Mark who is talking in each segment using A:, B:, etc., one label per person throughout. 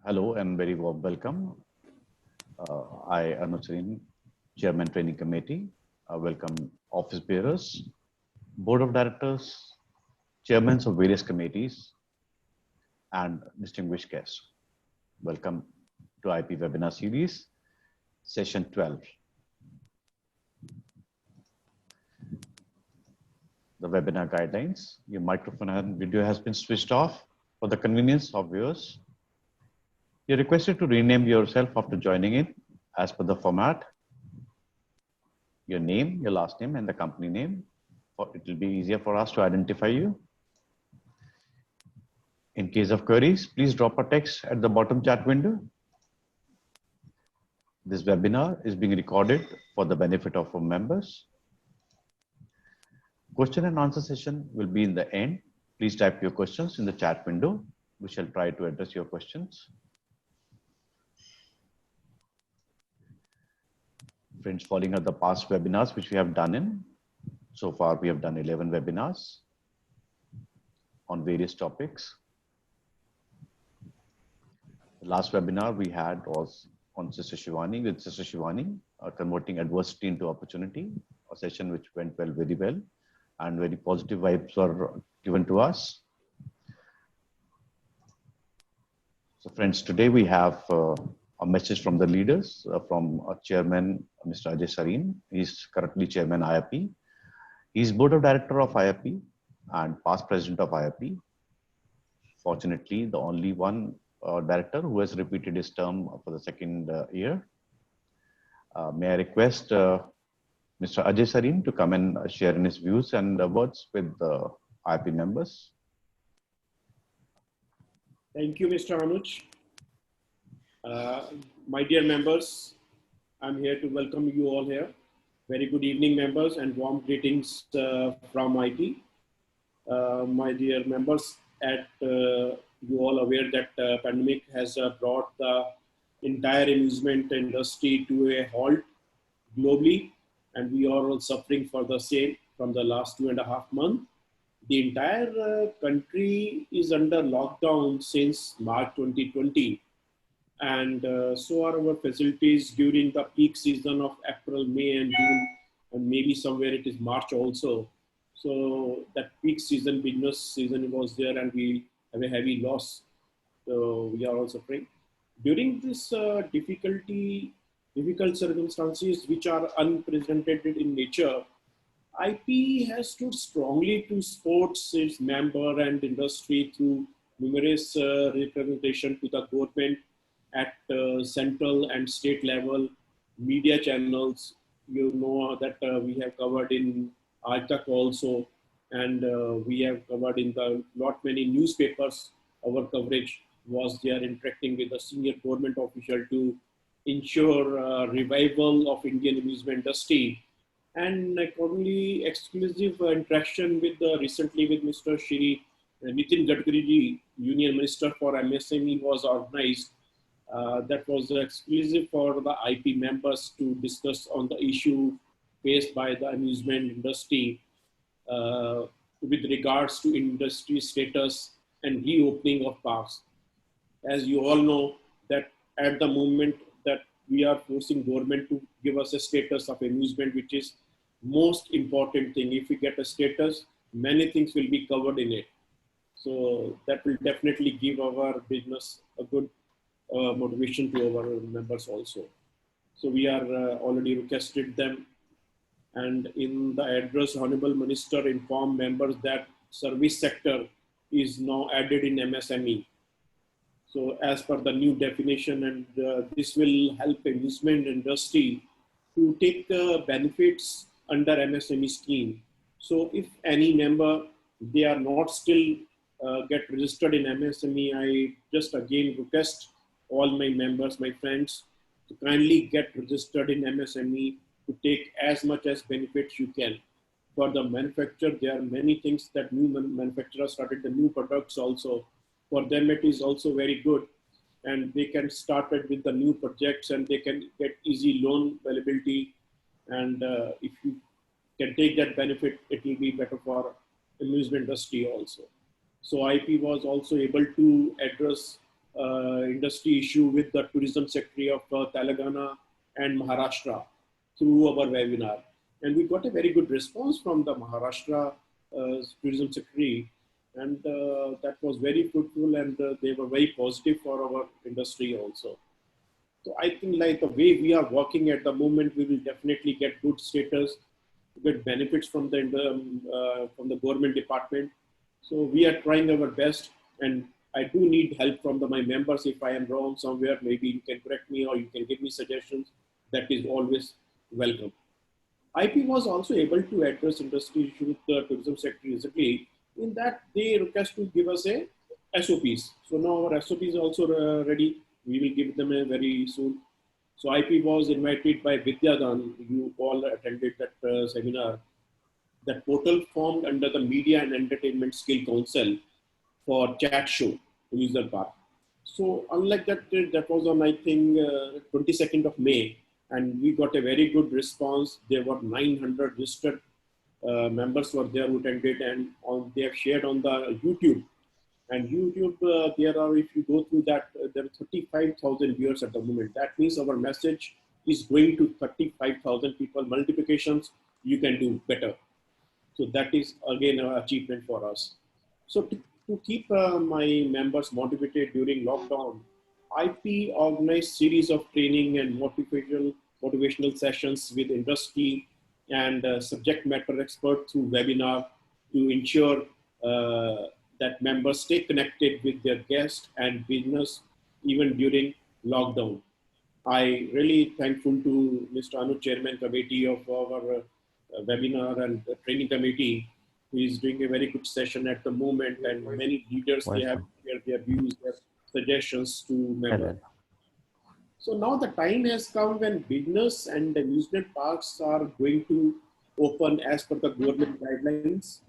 A: Hello and very warm welcome. I, Anuj Sarin, Chairman Training Committee. Welcome office bearers, Board of Directors, Chairmen of various committees, and distinguished guests. Welcome to IP webinar series, session 12. The webinar guidelines. Your microphone and video has been switched off for the convenience of viewers. You're requested to rename yourself after joining in as per the format. Your name, your last name, and the company name. It will be easier for us to identify you. In case of queries, please drop a text at the bottom chat window. This webinar is being recorded for the benefit of our members. Question and answer session will be in the end. Please type your questions in the chat window. We shall try to address your questions. Friends, following up the past webinars which we have done in. So far, we have done 11 webinars on various topics. The last webinar we had was on Sister Shivani, with Sister Shivani, converting adversity into opportunity, a session which went very well, and very positive vibes were given to us. So friends, today we have a message from the leaders, from our chairman, Mr. Ajay Sarin. He's currently chairman IIP. He's board of director of IIP and past president of IIP. Fortunately, the only one director who has repeated his term for the second year. May I request Mr. Ajay Sarin to come and share his views and words with the IIP members.
B: Thank you, Mr. Anuj. My dear members, I'm here to welcome you all here. Very good evening, members, and warm greetings from IT. My dear members, you all aware that pandemic has brought the entire amusement industry to a halt globally, and we are all suffering for the same from the last 2.5 months. The entire country is under lockdown since March 2020. And so are our facilities during the peak season of April, May and June, and maybe somewhere it is March also. So that peak season, business season was there and we have a heavy loss. So we are also suffering. During this difficult circumstances which are unprecedented in nature, IP has stood strongly to support its member and industry through numerous representation to the government at central and state level, media channels. You know that we have covered in Aajtak also, and we have covered in the lot many newspapers. Our coverage was there interacting with the senior government official to ensure revival of Indian amusement industry. And accordingly, exclusive interaction with recently with Mr. Shri Nitin Gadkari ji, Union Minister for MSME, was organized. That was exclusive for the IP members to discuss on the issue faced by the amusement industry with regards to industry status and reopening of parks. As you all know that at the moment that we are forcing government to give us a status of amusement, which is most important thing. If we get a status, many things will be covered in it. So that will definitely give our business a good motivation to our members also. So we are already requested them, and in the address, Honorable Minister informed members that service sector is now added in MSME. So as per the new definition, and this will help amusement industry to take the benefits under MSME scheme. So if any member, they are not still get registered in MSME, I just again request all my members, my friends, to kindly get registered in MSME to take as much as benefits you can. For the manufacturer, there are many things that new manufacturers started, the new products also. For them, it is also very good. And they can start it with the new projects and they can get easy loan availability. And if you can take that benefit, it will be better for amusement industry also. So IP was also able to address industry issue with the tourism secretary of Telangana and Maharashtra through our webinar. And we got a very good response from the Maharashtra tourism secretary, and that was very fruitful, and they were very positive for our industry also. So I think like the way we are working at the moment, we will definitely get good status, get benefits from the government department. So we are trying our best, and I do need help from my members. If I am wrong somewhere, maybe you can correct me or you can give me suggestions. That is always welcome. IP was also able to address industry issue with the tourism sector recently, in that they request to give us a SOPs. So now our SOPs is also ready. We will give them a very soon. So IP was invited by Vidyadan. You all attended that seminar. That portal formed under the Media and Entertainment Skill Council for chat show user part. So unlike that, that was on I think 22nd of May, and we got a very good response. There were 900 registered members were there who attended, and they have shared on the YouTube. And YouTube, there are, if you go through that, there are 35,000 viewers at the moment. That means our message is going to 35,000 people. Multiplications, you can do better. So that is again an achievement for us. So to keep my members motivated during lockdown, IP organized series of training and motivational sessions with industry and subject matter experts through webinar to ensure that members stay connected with their guests and business even during lockdown. I really thankful to Mr. Anuj, Chairman Committee of our webinar and training committee, who is doing a very good session at the moment, and many leaders, they have shared their views, their suggestions to members. So now the time has come when business and amusement parks are going to open as per the government guidelines,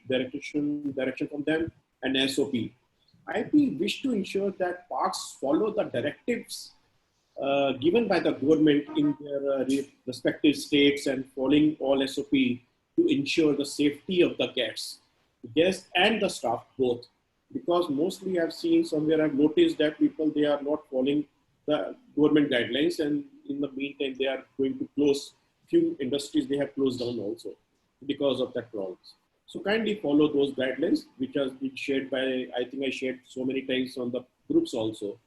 B: direction from them, and SOP. IP wish to ensure that parks follow the directives given by the government in their respective states and following all SOP to ensure the safety of the guests and the staff both. Because mostly I've seen somewhere, I've noticed that people, they are not following the government guidelines, and in the meantime, they are going to close few industries, they have closed down also because of that problems. So kindly follow those guidelines, which has been shared by, I think I shared so many times on the groups also.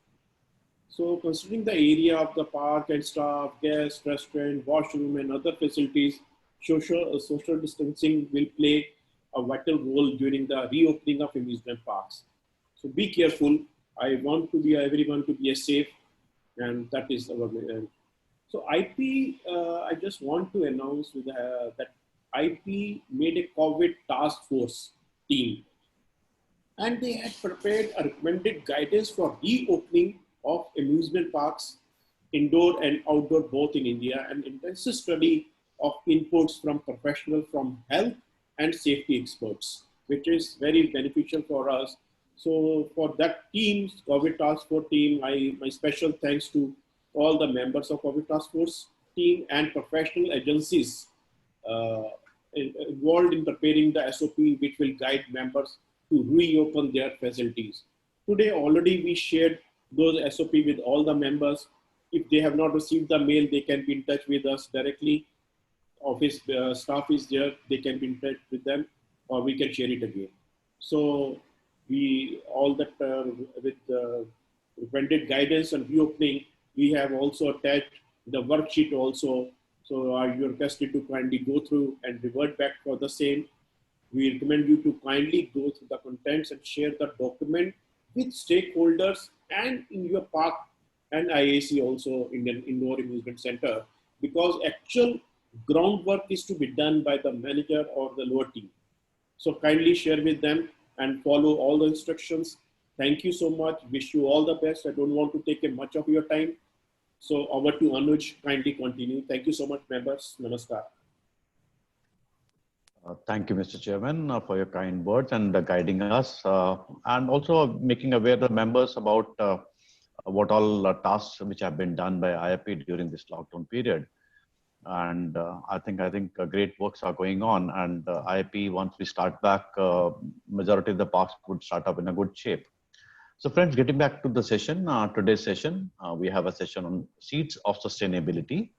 B: So considering the area of the park and staff, guests, restaurant, washroom, and other facilities, social distancing will play a vital role during the reopening of amusement parks. So be careful. I want to be everyone to be safe, and that is our. So IP, I just want to announce that IP made a COVID task force team, and they had prepared a recommended guidance for reopening of amusement parks, indoor and outdoor, both in India, and intensive study of inputs from professionals from health and safety experts, which is very beneficial for us. So for that team, COVID Task Force team, my special thanks to all the members of COVID Task Force team and professional agencies involved in preparing the SOP, which will guide members to reopen their facilities. Today, already we shared those SOP with all the members. If they have not received the mail, they can be in touch with us directly. Office staff is there, they can be in touch with them, or we can share it again. So we, all that with recommended guidance and reopening, we have also attached the worksheet also. So you're requested to kindly go through and revert back for the same. We recommend you to kindly go through the contents and share the document with stakeholders and in your park and IAC also, Indian Indoor Amusement Center, because actual groundwork is to be done by the manager or the lower team. So kindly share with them and follow all the instructions. Thank you so much. Wish you all the best. I don't want to take much of your time. So over to Anuj, kindly continue. Thank you so much, members. Namaskar.
A: Thank you, Mr. Chairman, for your kind words and guiding us, and also making aware the members about what all tasks which have been done by IIP during this lockdown period. And I think great works are going on, and IIP, once we start back, majority of the parks would start up in a good shape. So friends, getting back to the session, today's session, we have a session on seeds of sustainability.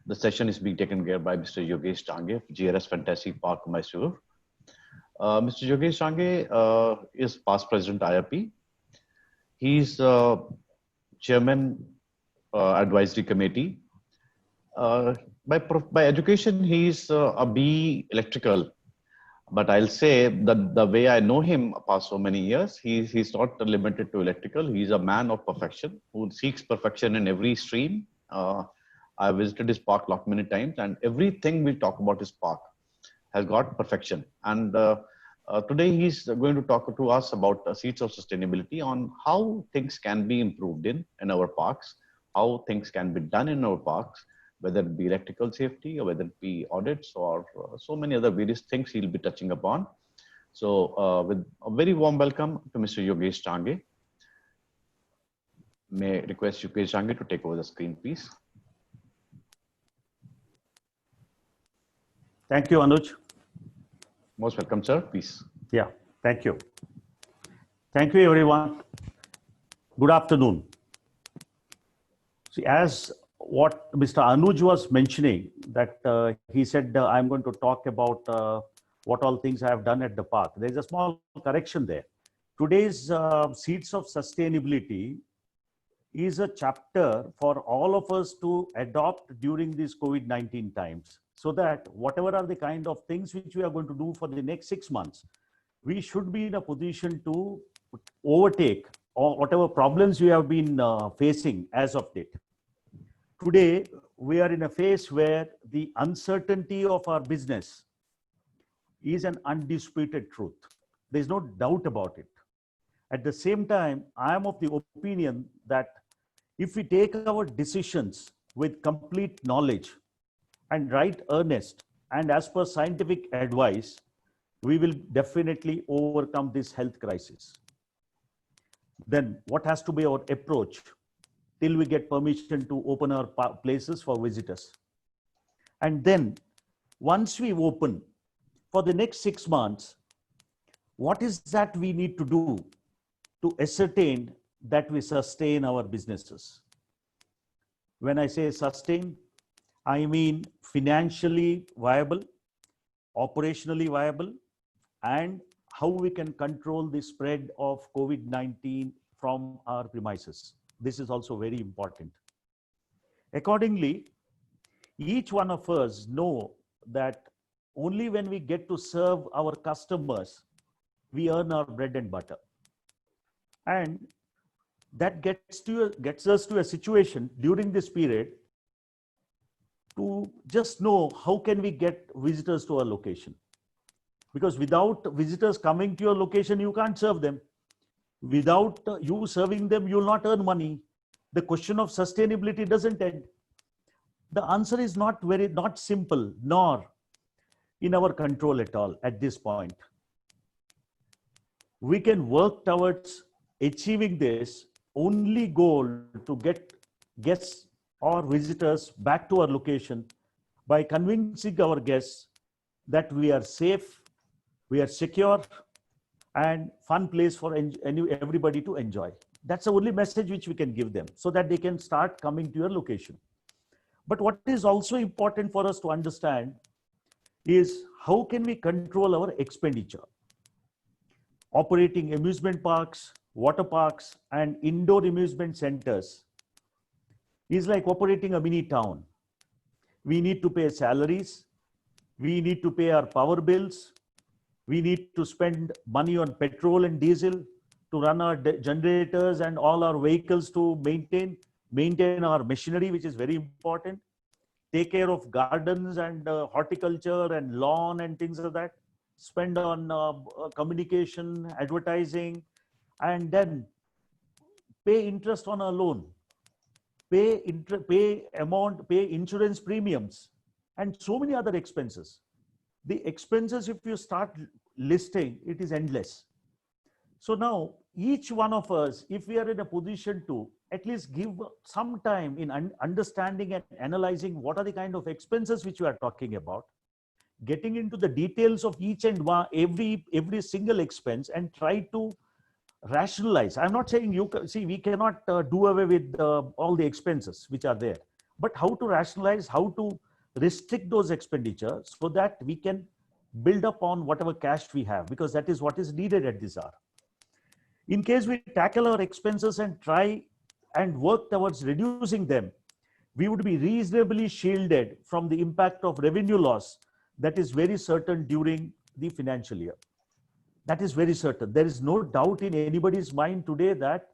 A: The session is being taken care by Mr. Yogesh Tange, GRS Fantasy Park, Mysore. Mr. Yogesh Tange is past president IRP. He's chairman advisory committee. By education, he's a BE electrical. But I'll say that the way I know him past so many years, he's not limited to electrical. He's a man of perfection who seeks perfection in every stream. I visited his park lot many times, and everything we talk about his park has got perfection. And today he's going to talk to us about seeds of sustainability on how things can be improved in our parks, how things can be done in our parks, whether it be electrical safety or whether it be audits or so many other various things he'll be touching upon. So with a very warm welcome to Mr. Yogesh Tange. May I request Yogesh Tange to take over the screen, please.
C: Thank you, Anuj.
A: Most welcome, sir, please.
C: Yeah, thank you. Thank you, everyone. Good afternoon. See, as what Mr. Anuj was mentioning, that he said, I'm going to talk about what all things I have done at the park. There's a small correction there. Today's Seeds of Sustainability is a chapter for all of us to adopt during these COVID-19 times, so that whatever are the kind of things which we are going to do for the next 6 months, we should be in a position to overtake or whatever problems we have been facing as of date. Today, we are in a phase where the uncertainty of our business is an undisputed truth. There's no doubt about it. At the same time, I am of the opinion that if we take our decisions with complete knowledge and right earnest and as per scientific advice, we will definitely overcome this health crisis. Then what has to be our approach till we get permission to open our places for visitors? And then once we open for the next 6 months, what is that we need to do to ascertain that we sustain our businesses? When I say sustain, I mean financially viable, operationally viable, and how we can control the spread of COVID-19 from our premises. This is also very important. Accordingly, each one of us know that only when we get to serve our customers, we earn our bread and butter. And that gets us to a situation during this period to just know how can we get visitors to our location. Because without visitors coming to your location, you can't serve them. Without you serving them, you will not earn money. The question of sustainability doesn't end. The answer is not simple, nor in our control at all at this point. We can work towards achieving this only goal to get guests or visitors back to our location by convincing our guests that we are safe, we are secure, and fun place for everybody to enjoy. That's the only message which we can give them so that they can start coming to your location. But what is also important for us to understand is how can we control our expenditure? Operating amusement parks, water parks, and indoor amusement centers is like operating a mini town. We need to pay salaries, we need to pay our power bills, we need to spend money on petrol and diesel to run our generators and all our vehicles to maintain our machinery, which is very important. Take care of gardens and horticulture and lawn and things like that. Spend on communication, advertising, and then pay interest on a loan. Pay insurance premiums, and so many other expenses. The expenses, if you start listing, it is endless. So now each one of us, if we are in a position to at least give some time in understanding and analyzing what are the kind of expenses which we are talking about, getting into the details of each and every single expense, and try to rationalize. I'm not saying see, we cannot do away with all the expenses which are there, but how to rationalize, how to restrict those expenditures so that we can build up on whatever cash we have, because that is what is needed at this hour. In case we tackle our expenses and try and work towards reducing them, we would be reasonably shielded from the impact of revenue loss that is very certain during the financial year. That is very certain. There is no doubt in anybody's mind today that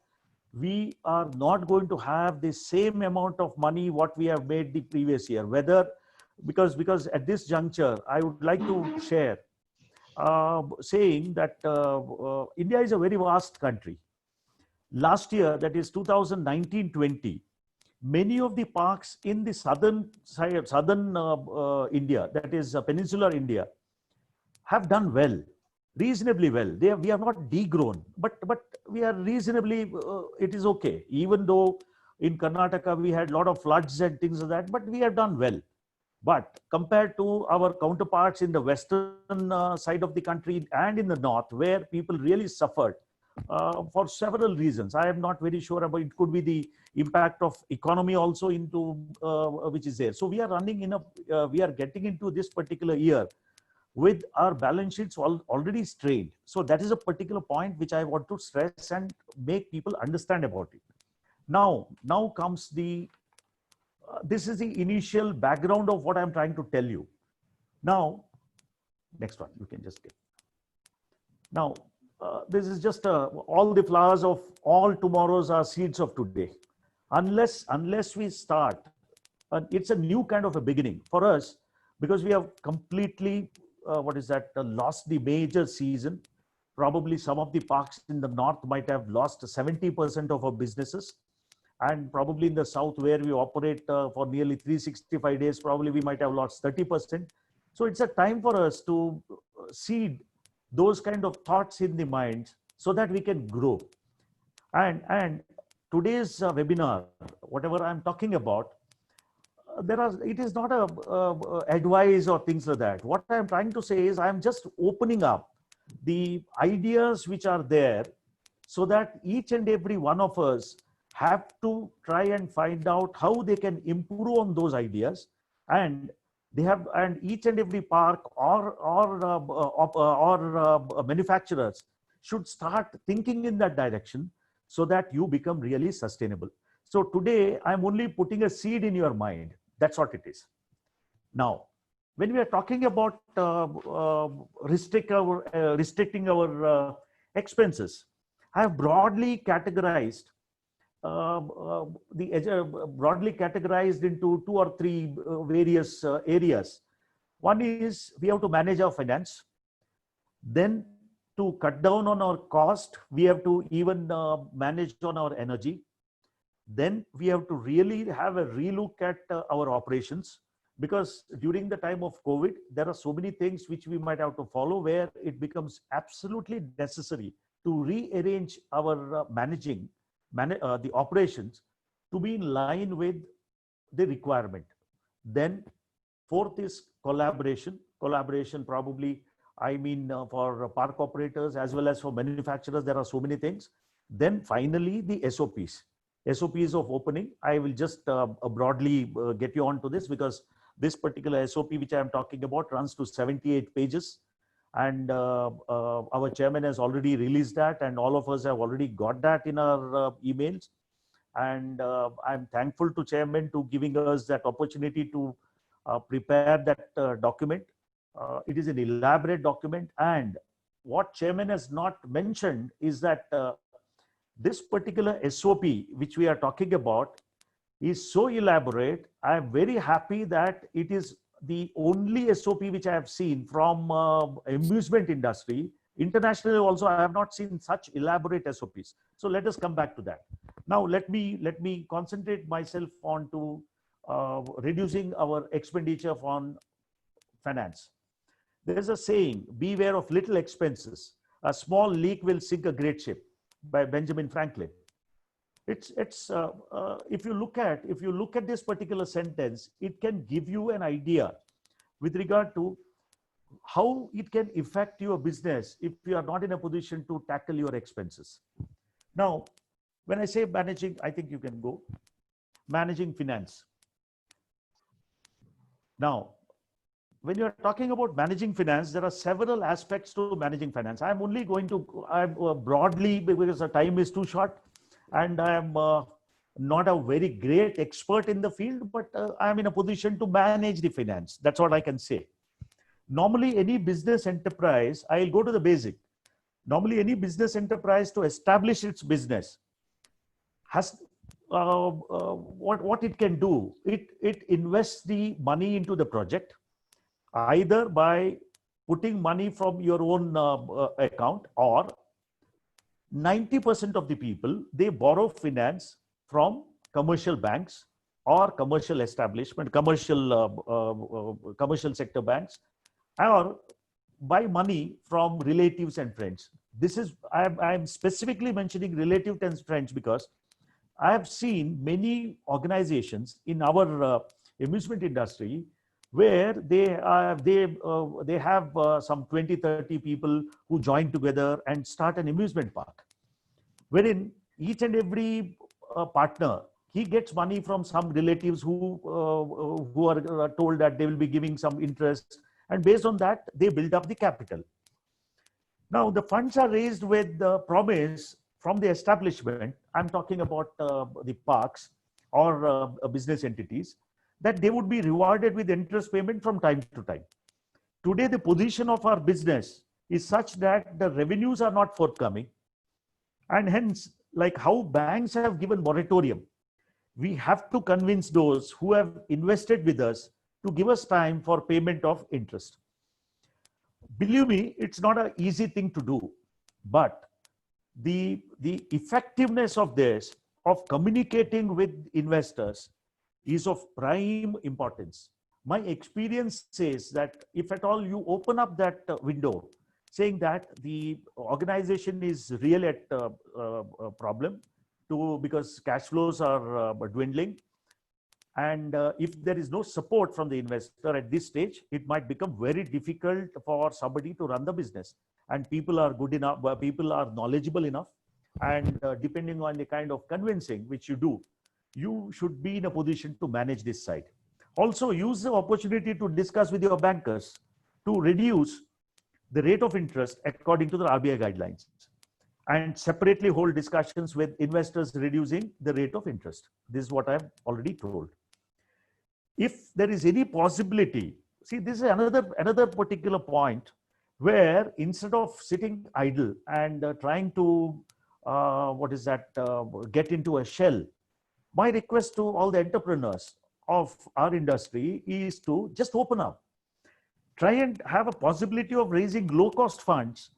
C: we are not going to have the same amount of money what we have made the previous year. Whether, because at this juncture, I would like to share saying that India is a very vast country. Last year, that is 2019-20, many of the parks in the southern India, that is peninsular India, have done well, reasonably well. We have not degrown, but we are reasonably, it is okay. Even though in Karnataka we had a lot of floods and things like that, but we have done well. But compared to our counterparts in the western side of the country and in the north, where people really suffered for several reasons. I am not very sure about it. Could be the impact of economy also into which is there. So we are running in a, we are getting into this particular year with our balance sheets already strained. So that is a particular point which I want to stress and make people understand about it. Now comes the, this is the initial background of what I'm trying to tell you. Now, next one, you can just get. Now, this is just all the flowers of all tomorrows are seeds of today. Unless we start, it's a new kind of a beginning for us, because we have completely, lost the major season. Probably some of the parks in the north might have lost 70% of our businesses. And probably in the south, where we operate for nearly 365 days, probably we might have lost 30%. So it's a time for us to seed those kind of thoughts in the mind so that we can grow. And today's webinar, whatever I'm talking about, it is not a advice or things like that. What I'm trying to say is I'm just opening up the ideas which are there so that each and every one of us have to try and find out how they can improve on those ideas, and they have, and each and every park or manufacturers should start thinking in that direction so that you become really sustainable. So today I'm only putting a seed in your mind. That's what it is. Now, when we are talking about restricting our expenses, I have broadly categorized broadly categorized into 2 or 3 various areas. One is we have to manage our finance. Then to cut down on our cost, we have to even manage on our energy. Then we have to really have a relook at our operations, because during the time of COVID, there are so many things which we might have to follow, where it becomes absolutely necessary to rearrange our the operations to be in line with the requirement. Then fourth is collaboration. Collaboration, probably, I mean, for park operators as well as for manufacturers, there are so many things. Then finally, the SOPs. SOPs of opening. I will just broadly get you on to this, because this particular SOP which I am talking about runs to 78 pages. And our chairman has already released that, and all of us have already got that in our emails. And I'm thankful to chairman to giving us that opportunity to prepare that document. It is an elaborate document, and what chairman has not mentioned is that this particular SOP which we are talking about is so elaborate. I am very happy that it is the only SOP which I have seen from amusement industry. Internationally also, I have not seen such elaborate SOPs. So let us come back to that. Now let me concentrate myself on to reducing our expenditure on finance. There is a saying, beware of little expenses. A small leak will sink a great ship, by Benjamin Franklin. If you look at this particular sentence, it can give you an idea with regard to how it can affect your business if you are not in a position to tackle your expenses. Now, when I say managing, I think you can go managing finance. Now, when you're talking about managing finance, there are several aspects to managing finance. I'm only going to, I'm broadly, because the time is too short, and I'm not a very great expert in the field, but I'm in a position to manage the finance. That's what I can say. Normally, any business enterprise, I'll go to the basic. Normally, any business enterprise to establish its business has what it can do. It invests the money into the project, either by putting money from your own account, or 90% of the people, they borrow finance from commercial banks or commercial establishment, commercial sector banks, or buy money from relatives and friends. This is, I'm specifically mentioning relatives and friends because I have seen many organizations in our amusement industry where they have some 20-30 people who join together and start an amusement park, wherein each and every partner, he gets money from some relatives who are told that they will be giving some interest, and based on that they build up the capital. Now the funds are raised with the promise from the establishment, I'm talking about the parks or business entities, that they would be rewarded with interest payment from time to time. Today, the position of our business is such that the revenues are not forthcoming. And hence, like how banks have given moratorium, we have to convince those who have invested with us to give us time for payment of interest. Believe me, it's not an easy thing to do, but the effectiveness of this, of communicating with investors, is of prime importance. My experience says that if at all you open up that window, saying that the organization is really at a problem because cash flows are dwindling, and if there is no support from the investor at this stage, it might become very difficult for somebody to run the business. And people are good enough, people are knowledgeable enough, and depending on the kind of convincing which you do, you should be in a position to manage this side. Also, use the opportunity to discuss with your bankers to reduce the rate of interest according to the RBI guidelines, and separately hold discussions with investors reducing the rate of interest. This is what I've already told. If there is any possibility, see, this is another particular point where instead of sitting idle and trying to get into a shell, my request to all the entrepreneurs of our industry is to just open up. Try and have a possibility of raising low-cost funds.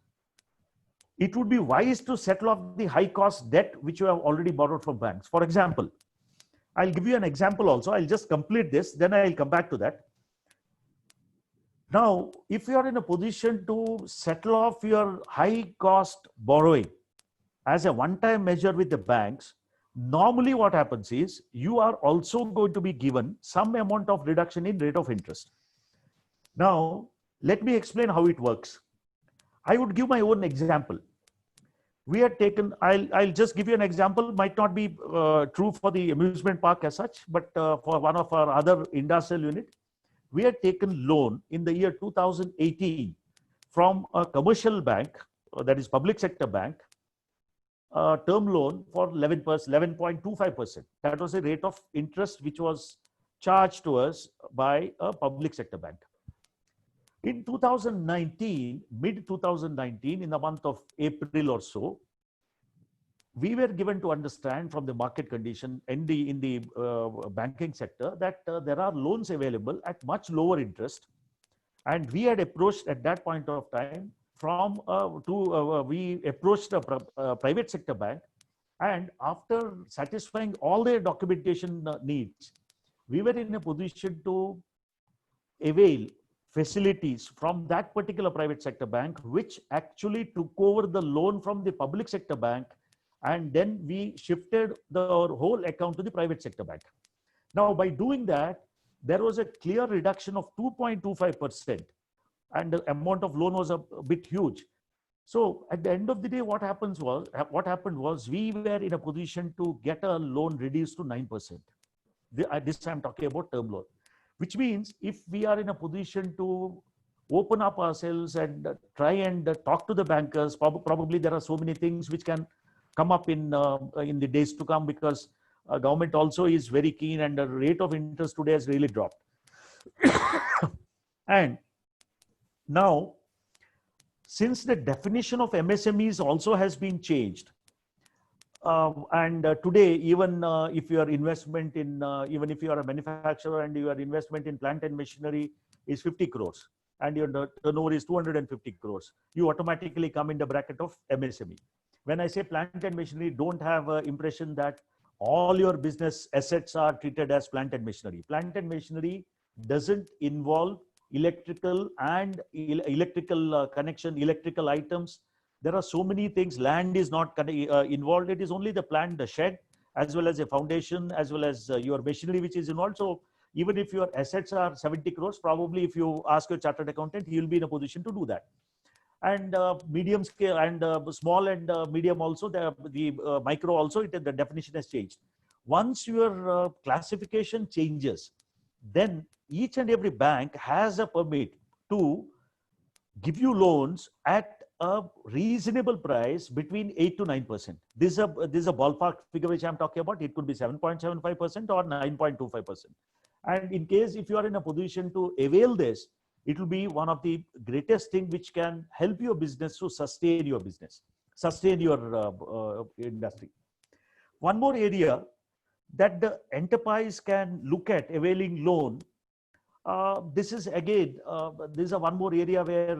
C: It would be wise to settle off the high-cost debt which you have already borrowed from banks. For example, I'll give you an example also. I'll just complete this, then I'll come back to that. Now, if you are in a position to settle off your high-cost borrowing as a one-time measure with the banks, normally what happens is you are also going to be given some amount of reduction in rate of interest. Now, let me explain how it works. I would give my own example. We had taken, I'll just give you an example, might not be true for the amusement park as such, but for one of our other industrial unit, we had taken loan in the year 2018 from a commercial bank, that is public sector bank, term loan for 11.25%. That was a rate of interest which was charged to us by a public sector bank. In 2019, mid 2019, in the month of April or so, we were given to understand from the market condition in the banking sector that there are loans available at much lower interest, and we had approached at that point of time we approached a private sector bank, and after satisfying all their documentation needs, we were in a position to avail facilities from that particular private sector bank, which actually took over the loan from the public sector bank, and then we shifted the whole account to the private sector bank. Now, by doing that, there was a clear reduction of 2.25% and the amount of loan was a bit huge. So at the end of the day, what happened was we were in a position to get a loan reduced to 9%. This time I'm talking about term loan, which means if we are in a position to open up ourselves and try and talk to the bankers, probably there are so many things which can come up in the days to come, because government also is very keen, and the rate of interest today has really dropped. And now, since the definition of MSMEs also has been changed, and today, even if your investment in, even if you are a manufacturer and your investment in plant and machinery is 50 crores and your turnover is 250 crores, you automatically come in the bracket of MSME. When I say plant and machinery, don't have an impression that all your business assets are treated as plant and machinery. Plant and machinery doesn't involve electrical and electrical connection, electrical items. There are so many things. Land is not involved. It is only the plant, the shed, as well as a foundation, as well as your machinery which is involved. So even if your assets are 70 crores, probably if you ask your chartered accountant, he will be in a position to do that. And medium scale and small and medium also, the micro also, the definition has changed. Once your classification changes, then each and every bank has a permit to give you loans at a reasonable price between 8 to 9%. This is a ballpark figure which I'm talking about. It could be 7.75% or 9.25%. And in case if you are in a position to avail this, it will be one of the greatest thing which can help your business to sustain your business, sustain your industry. One more area that the enterprise can look at availing loan. This is again, this is one more area where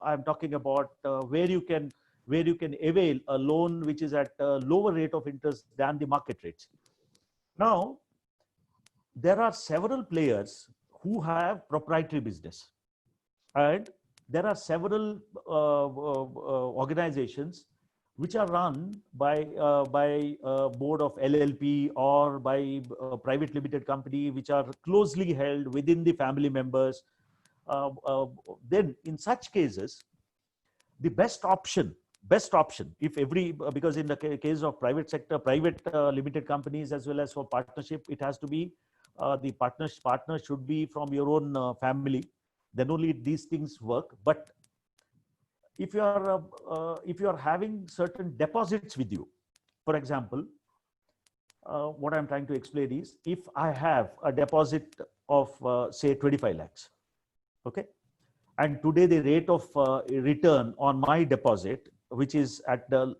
C: I'm talking about where you can avail a loan which is at a lower rate of interest than the market rates. Now, there are several players who have proprietary business, and there are several organizations which are run by board of LLP or by a private limited company, which are closely held within the family members. Then in such cases, the best option, if every, because in the case of private sector, private limited companies, as well as for partnership, it has to be the partner should be from your own family. Then only these things work. But if you are having certain deposits with you, for example, what I'm trying to explain is, if I have a deposit of say 25 lakhs, okay, and today the rate of return on my deposit, which is at the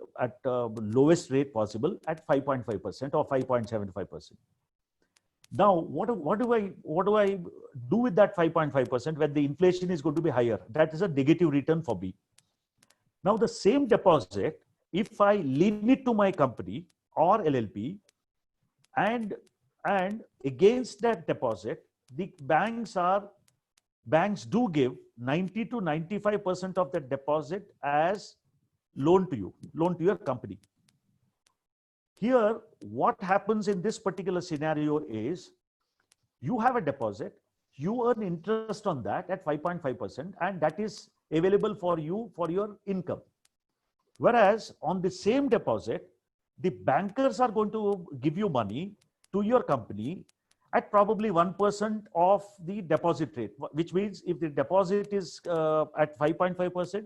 C: lowest rate possible, at 5.5% or 5.75%. Now, what do I do with that 5.5% when the inflation is going to be higher? That is a negative return for me. Now, the same deposit, if I lend it to my company or LLP, and against that deposit, the banks do give 90 to 95% of the deposit as loan to you, loan to your company. Here, what happens in this particular scenario is, you have a deposit, you earn interest on that at 5.5%, and that is available for you for your income. Whereas on the same deposit, the bankers are going to give you money to your company at probably 1% of the deposit rate, which means if the deposit is at 5.5%,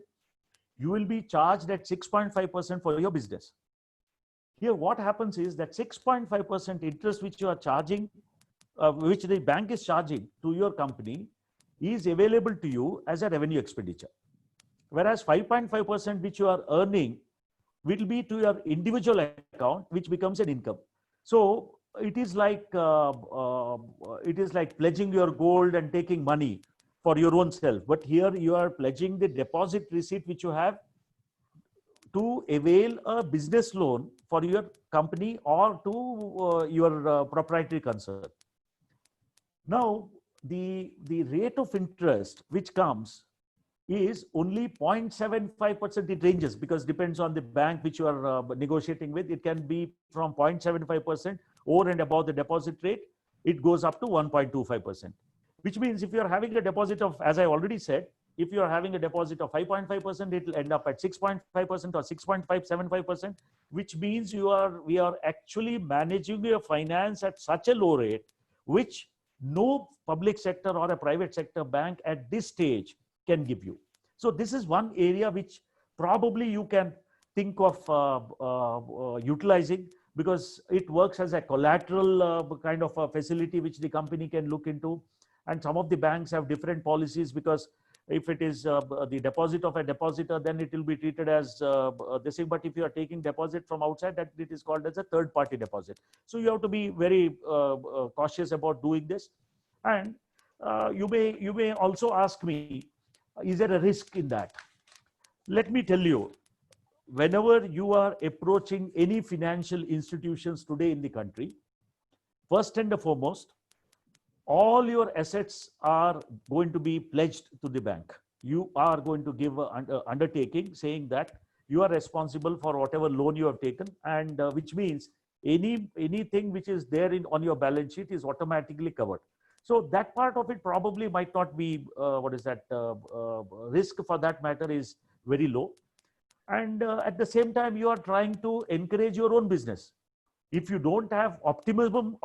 C: you will be charged at 6.5% for your business. Here, what happens is that 6.5% interest which you are charging, which the bank is charging to your company, is available to you as a revenue expenditure. Whereas 5.5% which you are earning will be to your individual account, which becomes an income. So it is like pledging your gold and taking money for your own self. But here you are pledging the deposit receipt which you have to avail a business loan for your company or to your proprietary concern. Now, the rate of interest which comes is only 0.75%. It ranges because depends on the bank which you are negotiating with. It can be from 0.75% over and above the deposit rate. It goes up to 1.25%, which means if you are having a deposit of, as I already said, if you are having a deposit of 5.5%, it will end up at 6.5% or 6.575%, which means we are actually managing your finance at such a low rate, which no public sector or a private sector bank at this stage can give you. So this is one area which probably you can think of utilizing, because it works as a collateral kind of a facility which the company can look into. And some of the banks have different policies, because if it is the deposit of a depositor, then it will be treated as this thing. But if you are taking deposit from outside, that it is called as a third party deposit. So you have to be very cautious about doing this. And you may also ask me, is there a risk in that? Let me tell you, whenever you are approaching any financial institutions today in the country, first and foremost, all your assets are going to be pledged to the bank. You are going to give an undertaking saying that you are responsible for whatever loan you have taken, and which means anything which is there on your balance sheet is automatically covered. So that part of it probably might not be risk for that matter is very low. And at the same time, you are trying to encourage your own business. If you don't have optimism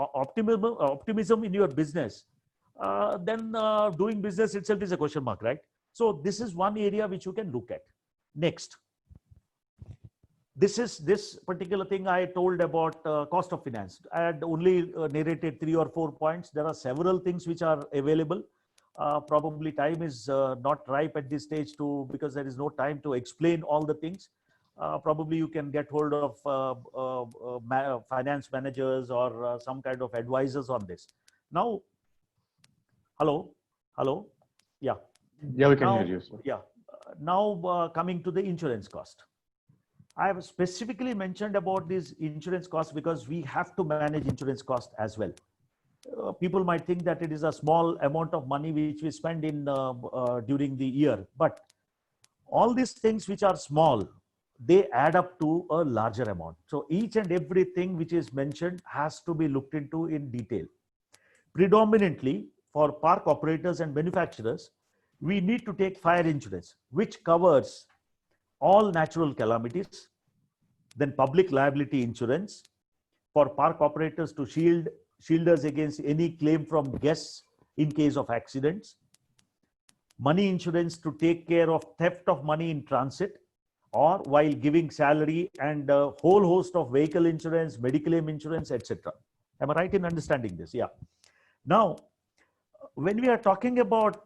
C: in your business, then doing business itself is a question mark, right? So this is one area which you can look at. Next, this particular thing I told about cost of finance. I had only narrated 3 or 4 points. There are several things which are available. Probably time is not ripe at this stage because there is no time to explain all the things. Probably you can get hold of finance managers or some kind of advisors on this. Now, hello, yeah.
A: Yeah, we can hear you, sir.
C: Yeah. Now coming to the insurance cost. I have specifically mentioned about this insurance cost because we have to manage insurance cost as well. People might think that it is a small amount of money which we spend in during the year, but all these things which are small, they add up to a larger amount. So each and everything which is mentioned has to be looked into in detail. Predominantly for park operators and manufacturers, we need to take fire insurance, which covers all natural calamities, then public liability insurance for park operators to shield us against any claim from guests in case of accidents, money insurance to take care of theft of money in transit or while giving salary, and a whole host of vehicle insurance, medical insurance, etc. Am I right in understanding this? Yeah. Now, when we are talking about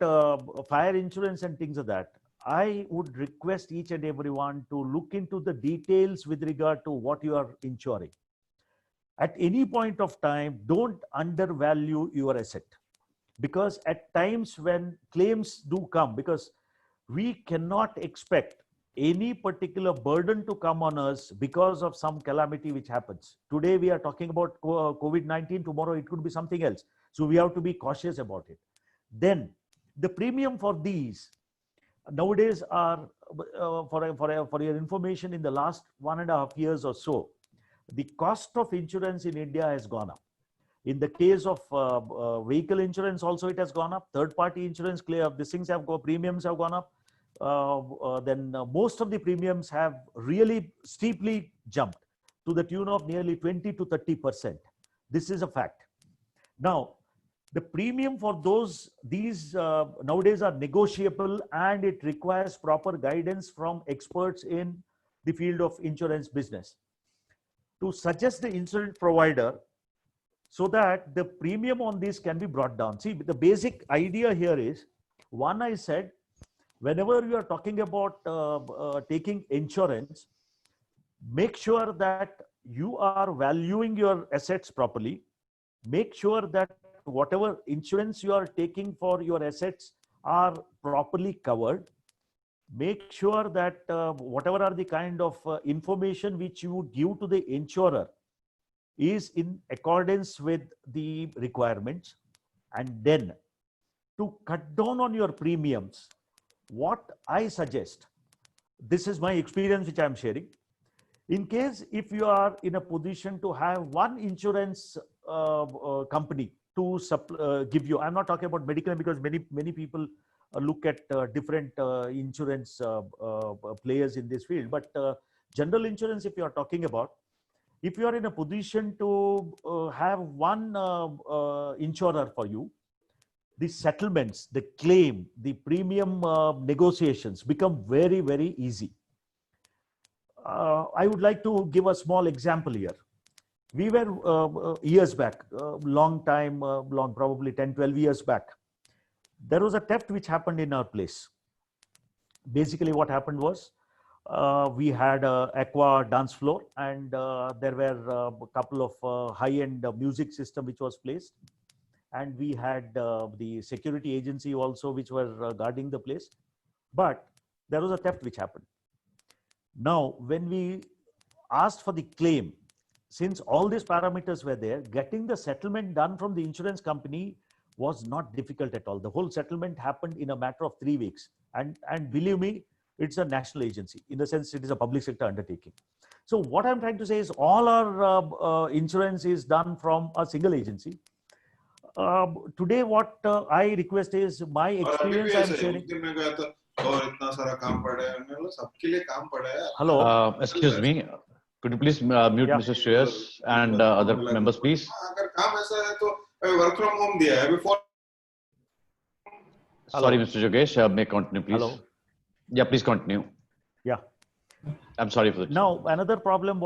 C: fire insurance and things like that, I would request each and everyone to look into the details with regard to what you are insuring. At any point of time, don't undervalue your asset, because at times when claims do come, because we cannot expect any particular burden to come on us because of some calamity which happens. Today we are talking about COVID-19, tomorrow it could be something else. So we have to be cautious about it. Then the premium for these nowadays are, for your information, in the last 1.5 years or so, the cost of insurance in India has gone up. In the case of vehicle insurance also it has gone up. Third party insurance, these things have premiums have gone up. Then most of the premiums have really steeply jumped to the tune of nearly 20 to 30%. This is a fact. Now, the premium for these nowadays are negotiable, and it requires proper guidance from experts in the field of insurance business to suggest the insurance provider so that the premium on this can be brought down. See, the basic idea here is, one, I said, whenever you are talking about taking insurance, make sure that you are valuing your assets properly. Make sure that whatever insurance you are taking for your assets are properly covered. Make sure that whatever are the kind of information which you give to the insurer is in accordance with the requirements. And then to cut down on your premiums, what I suggest, this is my experience which I am sharing. In case if you are in a position to have one insurance company to give you, I'm not talking about medical because many people look at different insurance players in this field. But general insurance, if you are talking about, if you are in a position to have one insurer for you, the settlements, the claim, the premium negotiations become very, very easy. I would like to give a small example here. We were years back, long time, long, probably 10, 12 years back, there was a theft which happened in our place. Basically what happened was, we had a aqua dance floor, and there were a couple of high-end music system which was placed, and we had the security agency also which were guarding the place. But there was a theft which happened. Now when we asked for the claim, since all these parameters were there, getting the settlement done from the insurance company was not difficult at all. The whole settlement happened in a matter of 3 weeks, and believe me, it's a national agency, in the sense it is a public sector undertaking. So what I'm trying to say is, all our insurance is done from a single agency. Today what I request is, my experience I'm sharing. Hello.
A: Excuse me. Could you please mute Mr. Shreyas and other members, please? Sorry, Mr. Jogesh. May continue, please.
C: Hello.
A: Yeah, please continue.
C: Yeah.
A: I'm sorry for that.
C: Now, another problem,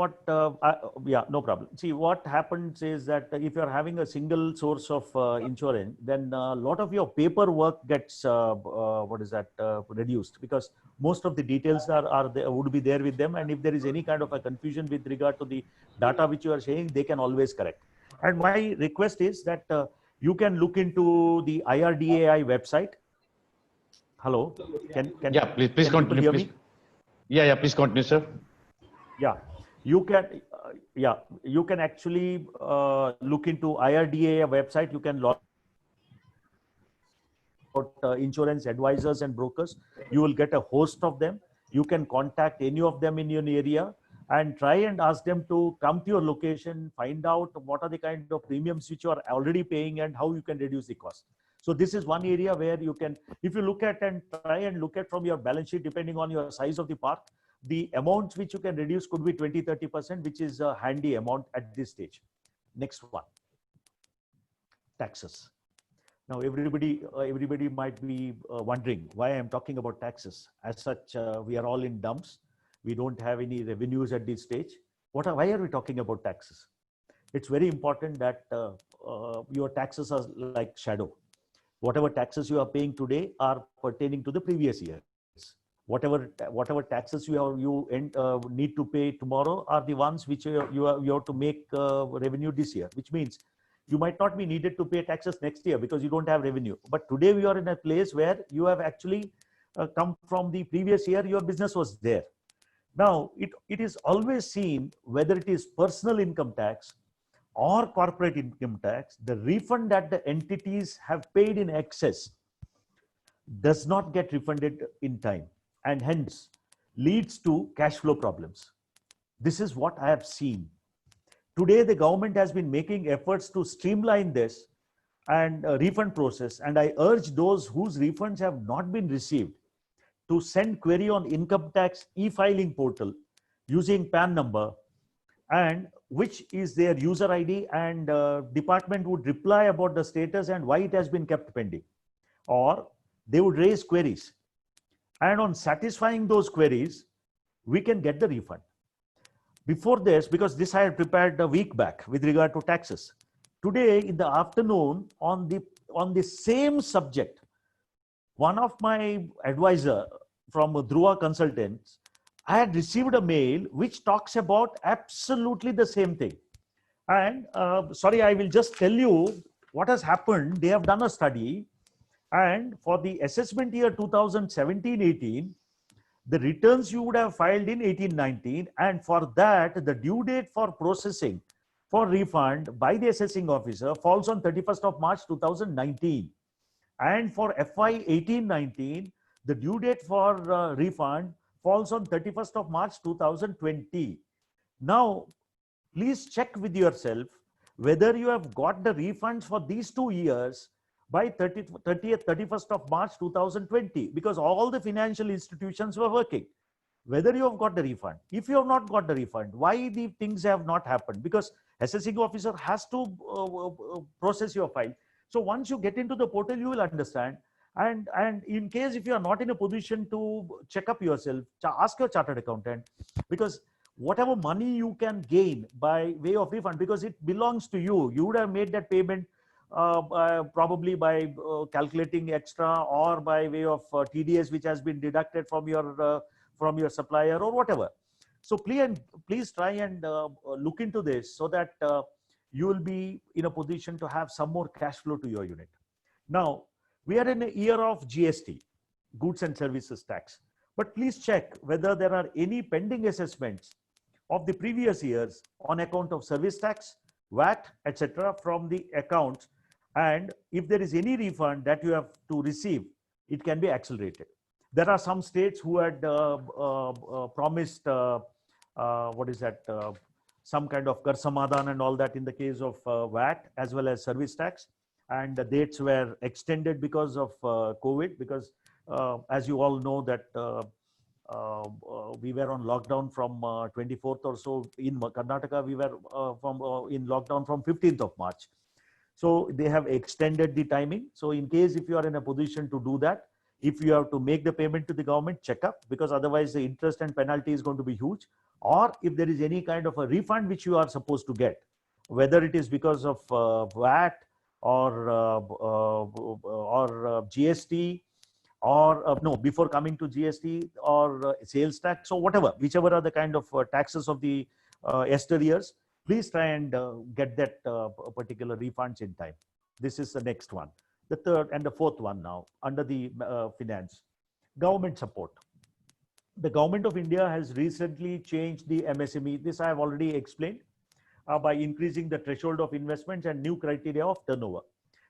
C: yeah, no problem. See, what happens is that if you're having a single source of insurance, then a lot of your paperwork gets, reduced, because most of the details would be there with them. And if there is any kind of a confusion with regard to the data which you are sharing, they can always correct. And my request is that you can look into the IRDAI website. Hello.
A: Yeah, please continue.
C: Hear
A: please.
C: me?
A: Yeah, please continue, sir.
C: Yeah, you can actually look into IRDAI website. You can log out insurance advisors and brokers. You will get a host of them. You can contact any of them in your area and try and ask them to come to your location, find out what are the kind of premiums which you are already paying and how you can reduce the cost. So this is one area where you can, if you look at and try and look at from your balance sheet, depending on your size of the park, the amounts which you can reduce could be 20-30%, which is a handy amount at this stage. Next one, taxes. Now everybody might be wondering why I'm talking about taxes. As such, we are all in dumps. We don't have any revenues at this stage. Why are we talking about taxes? It's very important that your taxes are like shadow. Whatever taxes you are paying today are pertaining to the previous years. Whatever taxes you need to pay tomorrow are the ones which you have to make revenue this year, which means you might not be needed to pay taxes next year because you don't have revenue. But today we are in a place where you have actually come from the previous year, your business was there. Now, it is always seen, whether it is personal income tax or corporate income tax, the refund that the entities have paid in excess does not get refunded in time, and hence leads to cash flow problems. This is what I have seen. Today, the government has been making efforts to streamline this and refund process. And I urge those whose refunds have not been received to send query on income tax e-filing portal using PAN number, and which is their user ID, and department would reply about the status and why it has been kept pending, or they would raise queries. And on satisfying those queries, we can get the refund. Before this, because this I had prepared a week back with regard to taxes. Today in the afternoon on the same subject, one of my advisor from Dhruva Consultants, I had received a mail which talks about absolutely the same thing. And sorry, I will just tell you what has happened. They have done a study, and for the assessment year 2017-18, the returns you would have filed in 18-19, and for that, the due date for processing for refund by the assessing officer falls on 31st of March 2019. And for FY 18-19, the due date for refund falls on 31st of March 2020. Now, please check with yourself whether you have got the refunds for these 2 years by 31st of March 2020, because all the financial institutions were working. Whether you have got the refund, if you have not got the refund, why the things have not happened? Because assessing officer has to process your file. So once you get into the portal, you will understand. And in case if you are not in a position to check up yourself, ask your chartered accountant, because whatever money you can gain by way of refund, because it belongs to you, you would have made that payment probably by calculating extra, or by way of TDS which has been deducted from your supplier or whatever. So please try and look into this, so that you will be in a position to have some more cash flow to your unit. Now, we are in a year of GST, goods and services tax, but please check whether there are any pending assessments of the previous years on account of service tax, VAT, etc. from the accounts. And if there is any refund that you have to receive, it can be accelerated. There are some states who had promised, what is that, some kind of Kar Samadhan and all that in the case of VAT as well as service tax. And the dates were extended because of COVID, because as you all know that we were on lockdown from 24th or so. In Karnataka, we were in lockdown from 15th of March. So they have extended the timing. So in case if you are in a position to do that, if you have to make the payment to the government, check up, because otherwise the interest and penalty is going to be huge. Or if there is any kind of a refund which you are supposed to get, whether it is because of VAT or GST, or no, before coming to GST, or sales tax, or whatever, whichever are the kind of taxes of the ester years, please try and get that particular refunds in time. This is the next one. The third and the fourth one now, under the finance, government support. The government of India has recently changed the MSME. This I have already explained, by increasing the threshold of investments and new criteria of turnover.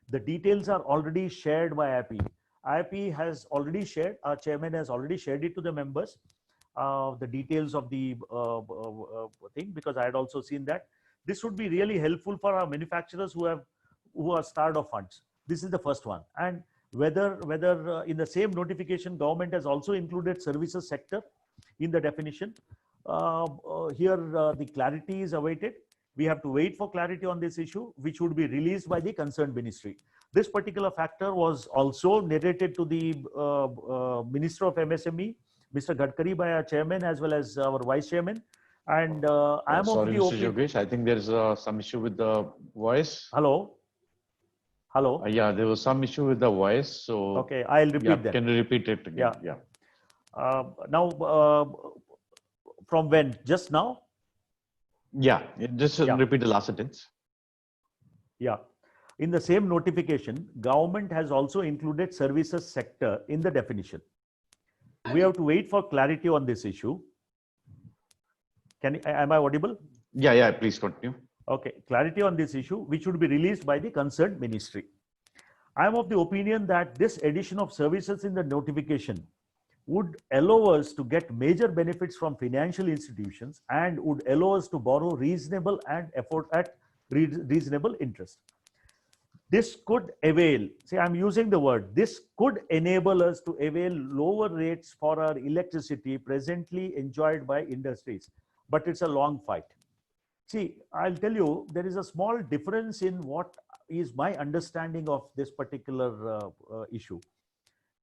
C: The details are already shared by IAP. IAP has already shared, our chairman has already shared it to the members, the details of the thing, because I had also seen that. This would be really helpful for our manufacturers who are starved of funds. This is the first one. And whether in the same notification, government has also included services sector in the definition. Here the clarity is awaited. We have to wait for clarity on this issue, which would be released by the concerned ministry. This particular factor was also narrated to the Minister of MSME, Mr. Gadkari, by our chairman as well as our vice chairman. And I am
A: sorry,
C: of the
A: Mr. Yogesh, I think there is some issue with the voice.
C: Hello? Hello?
A: Yeah, there was some issue with the voice. So
C: okay, I'll repeat that.
A: Can you repeat it again?
C: Yeah. Now, from when? Just now?
A: Yeah, just repeat the last sentence.
C: Yeah. In the same notification, government has also included services sector in the definition. We have to wait for clarity on this issue. Am I audible?
A: Yeah, please continue.
C: Okay, clarity on this issue, which would be released by the concerned ministry. I am of the opinion that this addition of services in the notification would allow us to get major benefits from financial institutions, and would allow us to borrow reasonable and afford at reasonable interest. This could avail, see, I'm using the word, this could enable us to avail lower rates for our electricity presently enjoyed by industries, but it's a long fight. See, I'll tell you, there is a small difference in what is my understanding of this particular issue.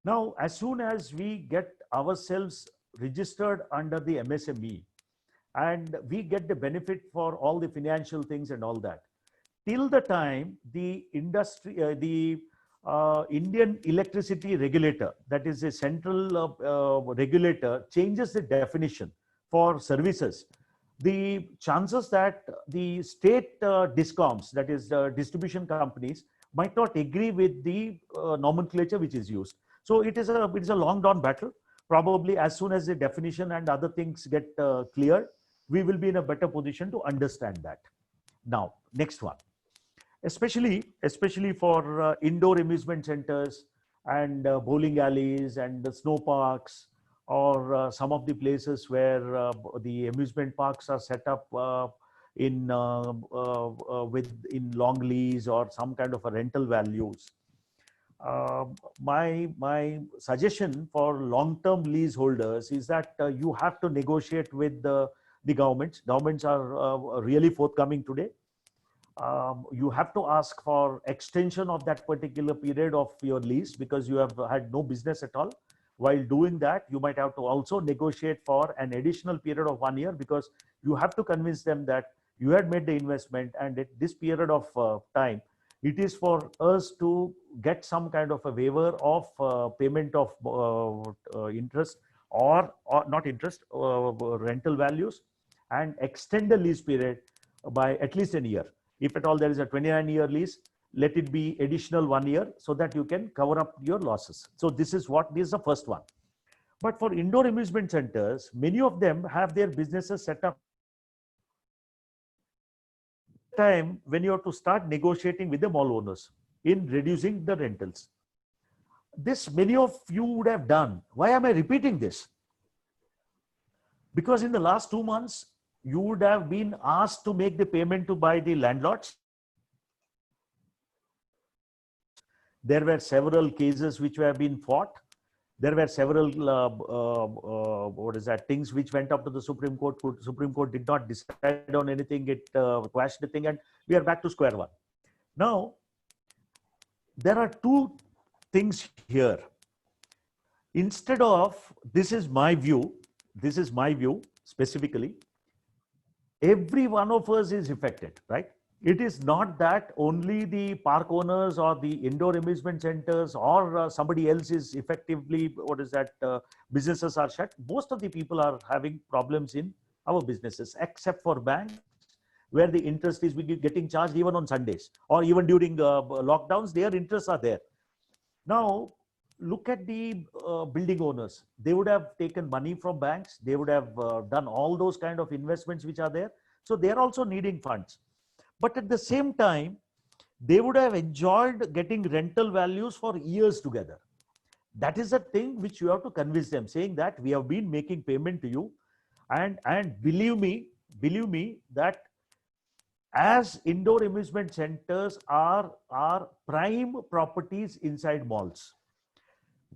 C: Now, as soon as we get ourselves registered under the MSME and we get the benefit for all the financial things and all that, till the time the industry, Indian electricity regulator, that is a central regulator, changes the definition for services, the chances that the state discoms, that is distribution companies, might not agree with the nomenclature which is used. So it is a long drawn battle. Probably as soon as the definition and other things get cleared, we will be in a better position to understand that. Now, next one. Especially for indoor amusement centers and bowling alleys and the snow parks, or some of the places where the amusement parks are set up in long lease or some kind of a rental values. My suggestion for long-term leaseholders is that you have to negotiate with the governments. Governments are really forthcoming today. You have to ask for extension of that particular period of your lease because you have had no business at all. While doing that, you might have to also negotiate for an additional period of 1 year because you have to convince them that you had made the investment and at this period of time, it is for us to get some kind of a waiver of payment of interest or not interest, rental values, and extend the lease period by at least a year. If at all there is a 29-year lease, let it be additional 1 year so that you can cover up your losses. So this is the first one. But for indoor amusement centers, many of them have their businesses set up time when you have to start negotiating with the mall owners in reducing the rentals. This many of you would have done. Why am I repeating this? Because in the last 2 months, you would have been asked to make the payment to by the landlords. There were several cases which have been fought. There were several things which went up to the Supreme Court. Supreme Court did not decide on anything. It quashed the thing, and we are back to square one. Now, there are two things here. Instead of, this is my view specifically, every one of us is affected, right? It is not that only the park owners or the indoor amusement centers or somebody else is effectively, businesses are shut. Most of the people are having problems in our businesses, except for banks, where the interest is getting charged even on Sundays or even during lockdowns, their interests are there. Now, look at the building owners. They would have taken money from banks. They would have done all those kind of investments which are there. So they are also needing funds. But at the same time, they would have enjoyed getting rental values for years together. That is a thing which you have to convince them, saying that we have been making payment to you. And believe me that as indoor amusement centers are prime properties inside malls.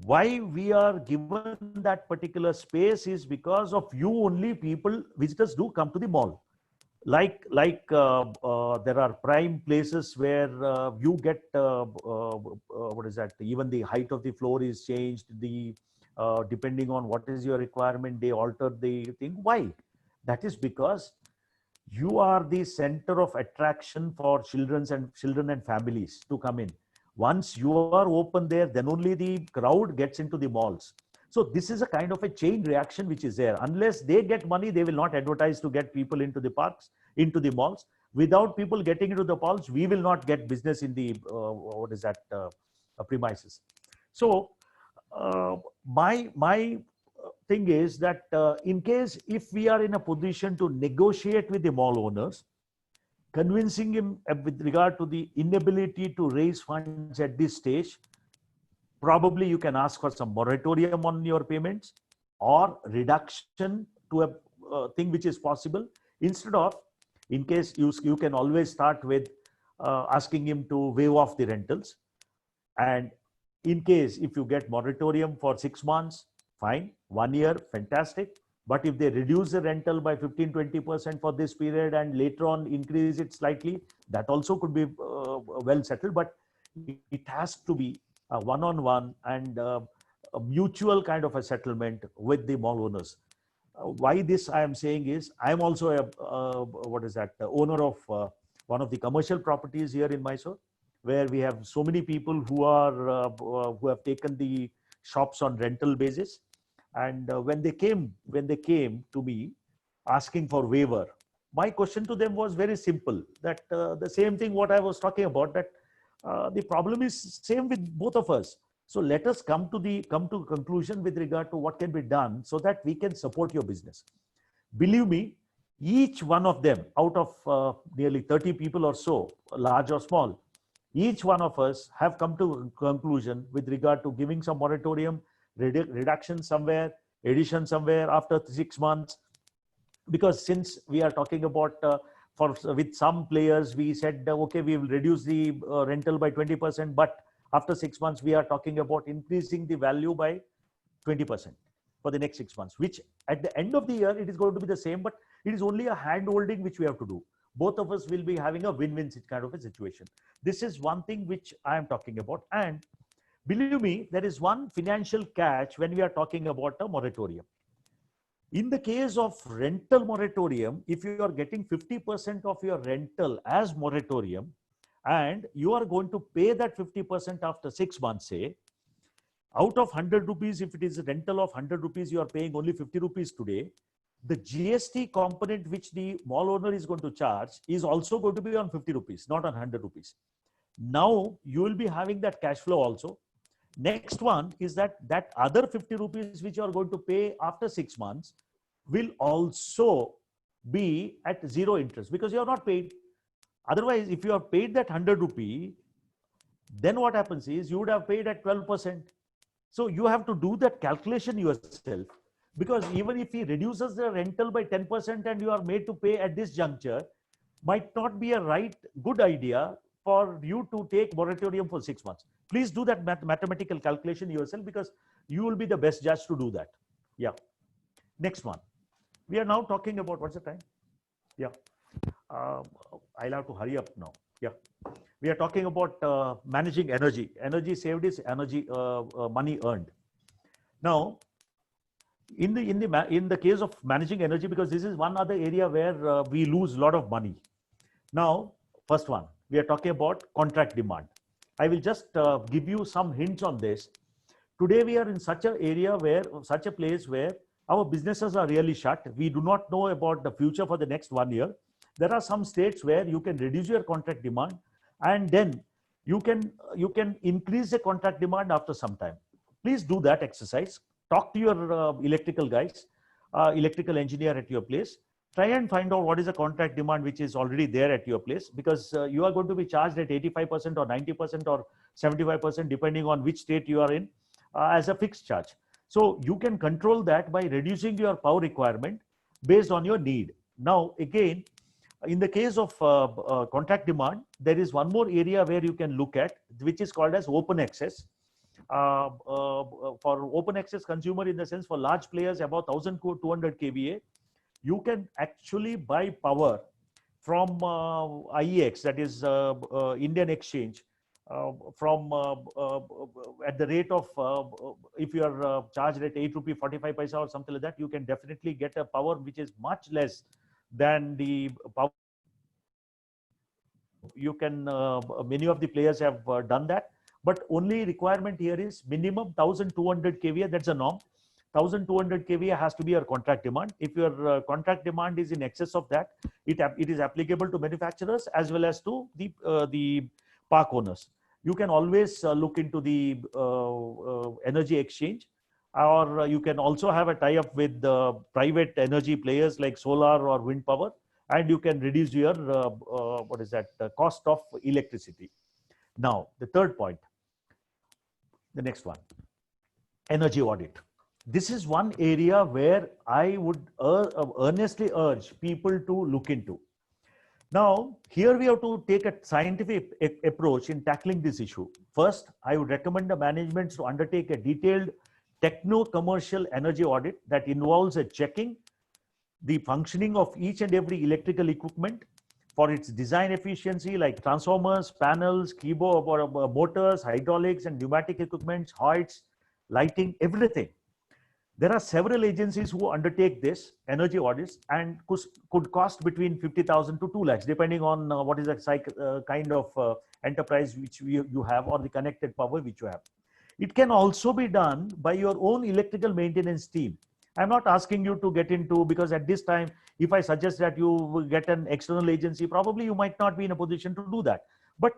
C: Why we are given that particular space is because of you only visitors do come to the mall. Like there are prime places where you get even the height of the floor is changed, depending on what is your requirement, they alter the thing. Why? That is because you are the center of attraction for children and families to come in. Once you are open there, then only the crowd gets into the malls. So this is a kind of a chain reaction which is there. Unless they get money, they will not advertise to get people into the parks, into the malls. Without people getting into the malls, we will not get business in the premises. So my thing is that in case if we are in a position to negotiate with the mall owners, convincing him with regard to the inability to raise funds at this stage, probably you can ask for some moratorium on your payments or reduction to a thing which is possible. Instead of, in case you can always start with asking him to waive off the rentals. And in case if you get moratorium for 6 months, fine. 1 year, fantastic. But if they reduce the rental by 15-20% for this period and later on increase it slightly, that also could be well settled. But it has to be a one-on-one and a mutual kind of a settlement with the mall owners. Why this I am saying is, I am also the owner of one of the commercial properties here in Mysore, where we have so many people who have taken the shops on rental basis. And when they came to me asking for waiver, my question to them was very simple, that the same thing what I was talking about, that the problem is same with both of us. So let us come to conclusion with regard to what can be done so that we can support your business. Believe me, each one of them, out of nearly 30 people or so, large or small, each one of us have come to conclusion with regard to giving some moratorium, reduction somewhere, addition somewhere after 6 months. Because since we are talking about with some players, we said, okay, we will reduce the rental by 20%, but After 6 months, we are talking about increasing the value by 20% for the next 6 months, which at the end of the year, it is going to be the same, but it is only a hand holding which we have to do. Both of us will be having a win-win kind of a situation. This is one thing which I am talking about. And believe me, there is one financial catch when we are talking about a moratorium. In the case of rental moratorium, if you are getting 50% of your rental as moratorium, and you are going to pay that 50% after 6 months, say, out of 100 rupees, if it is a rental of 100 rupees, you are paying only 50 rupees today. The GST component which the mall owner is going to charge is also going to be on 50 rupees, not on 100 rupees. Now you will be having that cash flow also. Next one is that other 50 rupees which you are going to pay after 6 months will also be at zero interest because you are not paid. Otherwise, if you have paid that 100 rupee, then what happens is you would have paid at 12%. So you have to do that calculation yourself, because even if he reduces the rental by 10% and you are made to pay at this juncture, might not be a good idea for you to take moratorium for 6 months. Please do that mathematical calculation yourself, because you will be the best judge to do that. Yeah. Next one. We are now talking about, what's the time? Yeah. I'll have to hurry up now. Yeah. We are talking about managing energy. Energy saved is energy money earned. Now, in the case of managing energy, because this is one other area where we lose a lot of money. Now, first one, we are talking about contract demand. I will just give you some hints on this. Today, we are in such an area such a place where our businesses are really shut. We do not know about the future for the next 1 year. There are some states where you can reduce your contract demand, and then you can increase the contract demand after some time. Please do that exercise. Talk to your electrical guys, electrical engineer at your place. Try and find out what is the contract demand which is already there at your place, because you are going to be charged at 85% or 90% or 75%, depending on which state you are in, as a fixed charge. So you can control that by reducing your power requirement based on your need. Now, again, in the case of contract demand, there is one more area where you can look at, which is called as open access. For open access consumer, in the sense for large players above 1200 kVA, you can actually buy power from IEX, that is Indian Exchange, from at the rate of, if you are charged at 8 rupee 45 paisa or something like that, you can definitely get a power which is much less than the power. You can, many of the players have done that, but only requirement here is minimum 1200 kVA. That's a norm. 1200 kVA has to be your contract demand. If your contract demand is in excess of that, it is applicable to manufacturers as well as to the park owners. You can always look into the energy exchange, or you can also have a tie-up with the private energy players like solar or wind power, and you can reduce your cost of electricity. Now, the third point, the next one, energy audit. This is one area where I would earnestly urge people to look into. Now, here we have to take a scientific approach in tackling this issue. First, I would recommend the management to undertake a detailed techno-commercial energy audit that involves a checking the functioning of each and every electrical equipment for its design efficiency, like transformers, panels, keyboard, motors, hydraulics and pneumatic equipment, hoists, lighting, everything. There are several agencies who undertake this energy audits, and could cost between 50,000 to 2 lakhs, depending on what is the kind of enterprise which you have, or the connected power which you have. It can also be done by your own electrical maintenance team. I'm not asking you to get into, because at this time, if I suggest that you will get an external agency, probably you might not be in a position to do that. But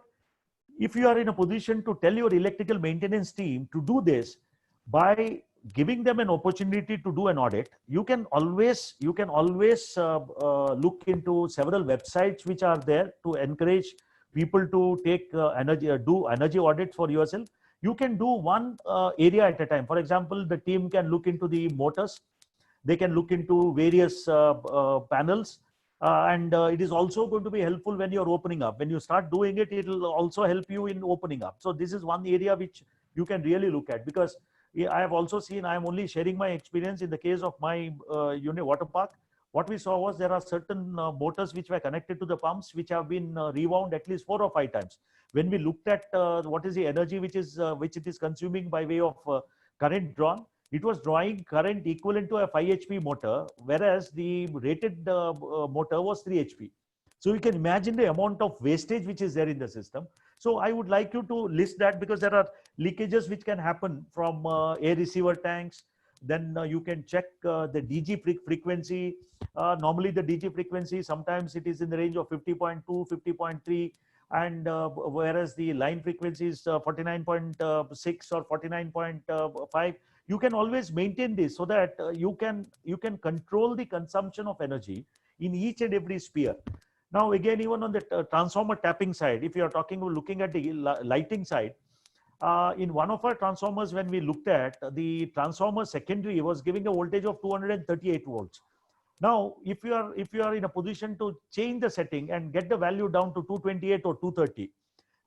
C: if you are in a position to tell your electrical maintenance team to do this, by giving them an opportunity to do an audit, you can always look into several websites which are there to encourage people to take do energy audits for yourself. You can do one area at a time. For example, the team can look into the motors. They can look into various panels. and it is also going to be helpful when you're opening up. When you start doing it, it will also help you in opening up. So this is one area which you can really look at, because I have also seen, I'm only sharing my experience in the case of my unit water park. What we saw was there are certain motors which were connected to the pumps which have been rewound at least 4 or 5 times. When we looked at what is the energy which it is consuming by way of current drawn, it was drawing current equivalent to a 5 HP motor, whereas the rated motor was 3 HP. So you can imagine the amount of wastage which is there in the system. So I would like you to list that, because there are leakages which can happen from air receiver tanks. Then you can check the DG frequency. Normally the DG frequency, sometimes it is in the range of 50.2, 50.3, and whereas the line frequency is 49.6 or 49.5. You can always maintain this so that you can control the consumption of energy in each and every sphere. Now again, even on the transformer tapping side, if you are looking at the lighting side, in one of our transformers, when we looked at the transformer secondary, was giving a voltage of 238 volts. Now if you are in a position to change the setting and get the value down to 228 or 230,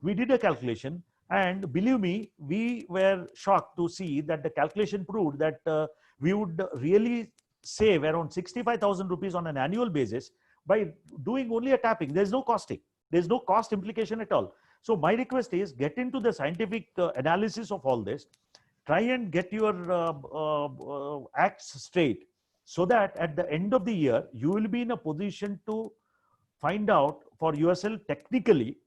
C: we did a calculation, and believe me, we were shocked to see that the calculation proved that we would really save around 65,000 rupees on an annual basis by doing only a tapping. There's no costing. There's no cost implication at all. So my request is, get into the scientific analysis of all this. Try and get your acts straight, so that at the end of the year, you will be in a position to find out for yourself technically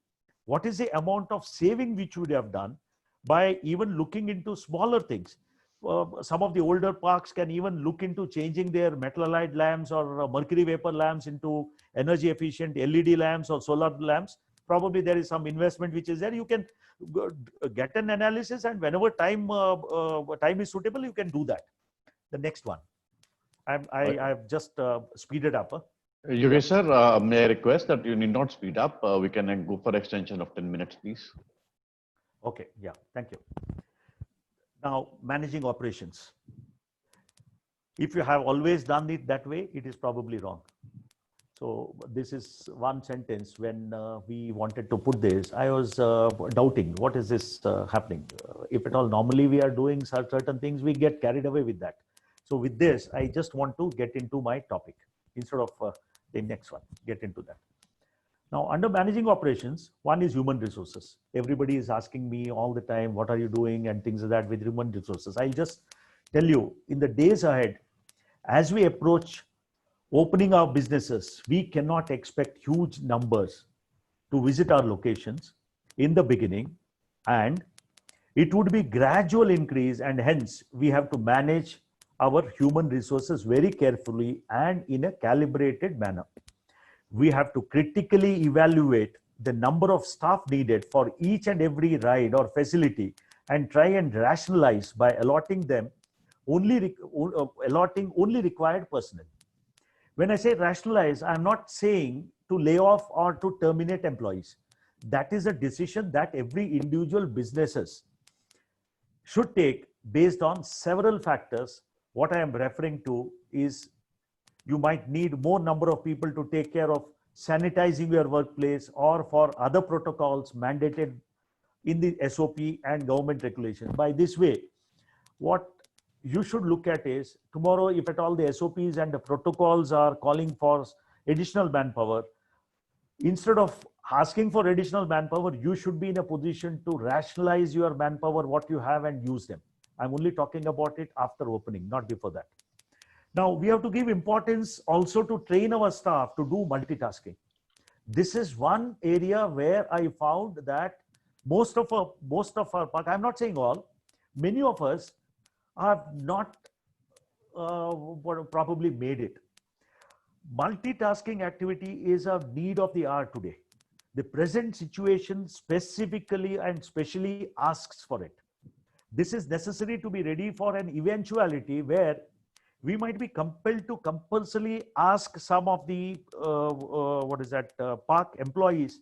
C: what is the amount of saving which you would have done by even looking into smaller things. Some of the older parks can even look into changing their metal halide lamps or mercury vapor lamps into energy efficient LED lamps or solar lamps. Probably there is some investment which is there. You can get an analysis, and whenever time is suitable, you can do that. The next one. I've just speeded up.
A: Yogesh sir, may I request that you need not speed up. We can go for extension of 10 minutes, please.
C: Okay, yeah, thank you. Now, managing operations. If you have always done it that way, it is probably wrong. So this is one sentence. When we wanted to put this, I was doubting, what is this happening? If at all, normally we are doing certain things, we get carried away with that. So with this, I just want to get into my topic instead of the next one, get into that. Now, under managing operations, one is human resources. Everybody is asking me all the time, what are you doing and things like that with human resources. I'll just tell you, in the days ahead, as we approach opening our businesses, we cannot expect huge numbers to visit our locations in the beginning, and it would be gradual increase, and hence we have to manage our human resources very carefully and in a calibrated manner. We have to critically evaluate the number of staff needed for each and every ride or facility, and try and rationalize by allotting only required personnel. When I say rationalize, I'm not saying to lay off or to terminate employees. That is a decision that every individual businesses should take based on several factors. What I am referring to is, you might need more number of people to take care of sanitizing your workplace, or for other protocols mandated in the SOP and government regulation. By this way, what you should look at is, tomorrow, if at all the SOPs and the protocols are calling for additional manpower, instead of asking for additional manpower, you should be in a position to rationalize your manpower, what you have, and use them. I'm only talking about it after opening, not before that. Now, we have to give importance also to train our staff to do multitasking. This is one area where I found that most of our park, I'm not saying all, many of us have not probably made it. Multitasking activity is a need of the hour today. The present situation specifically and specially asks for it. This is necessary to be ready for an eventuality where we might be compelled to compulsorily ask some of the park employees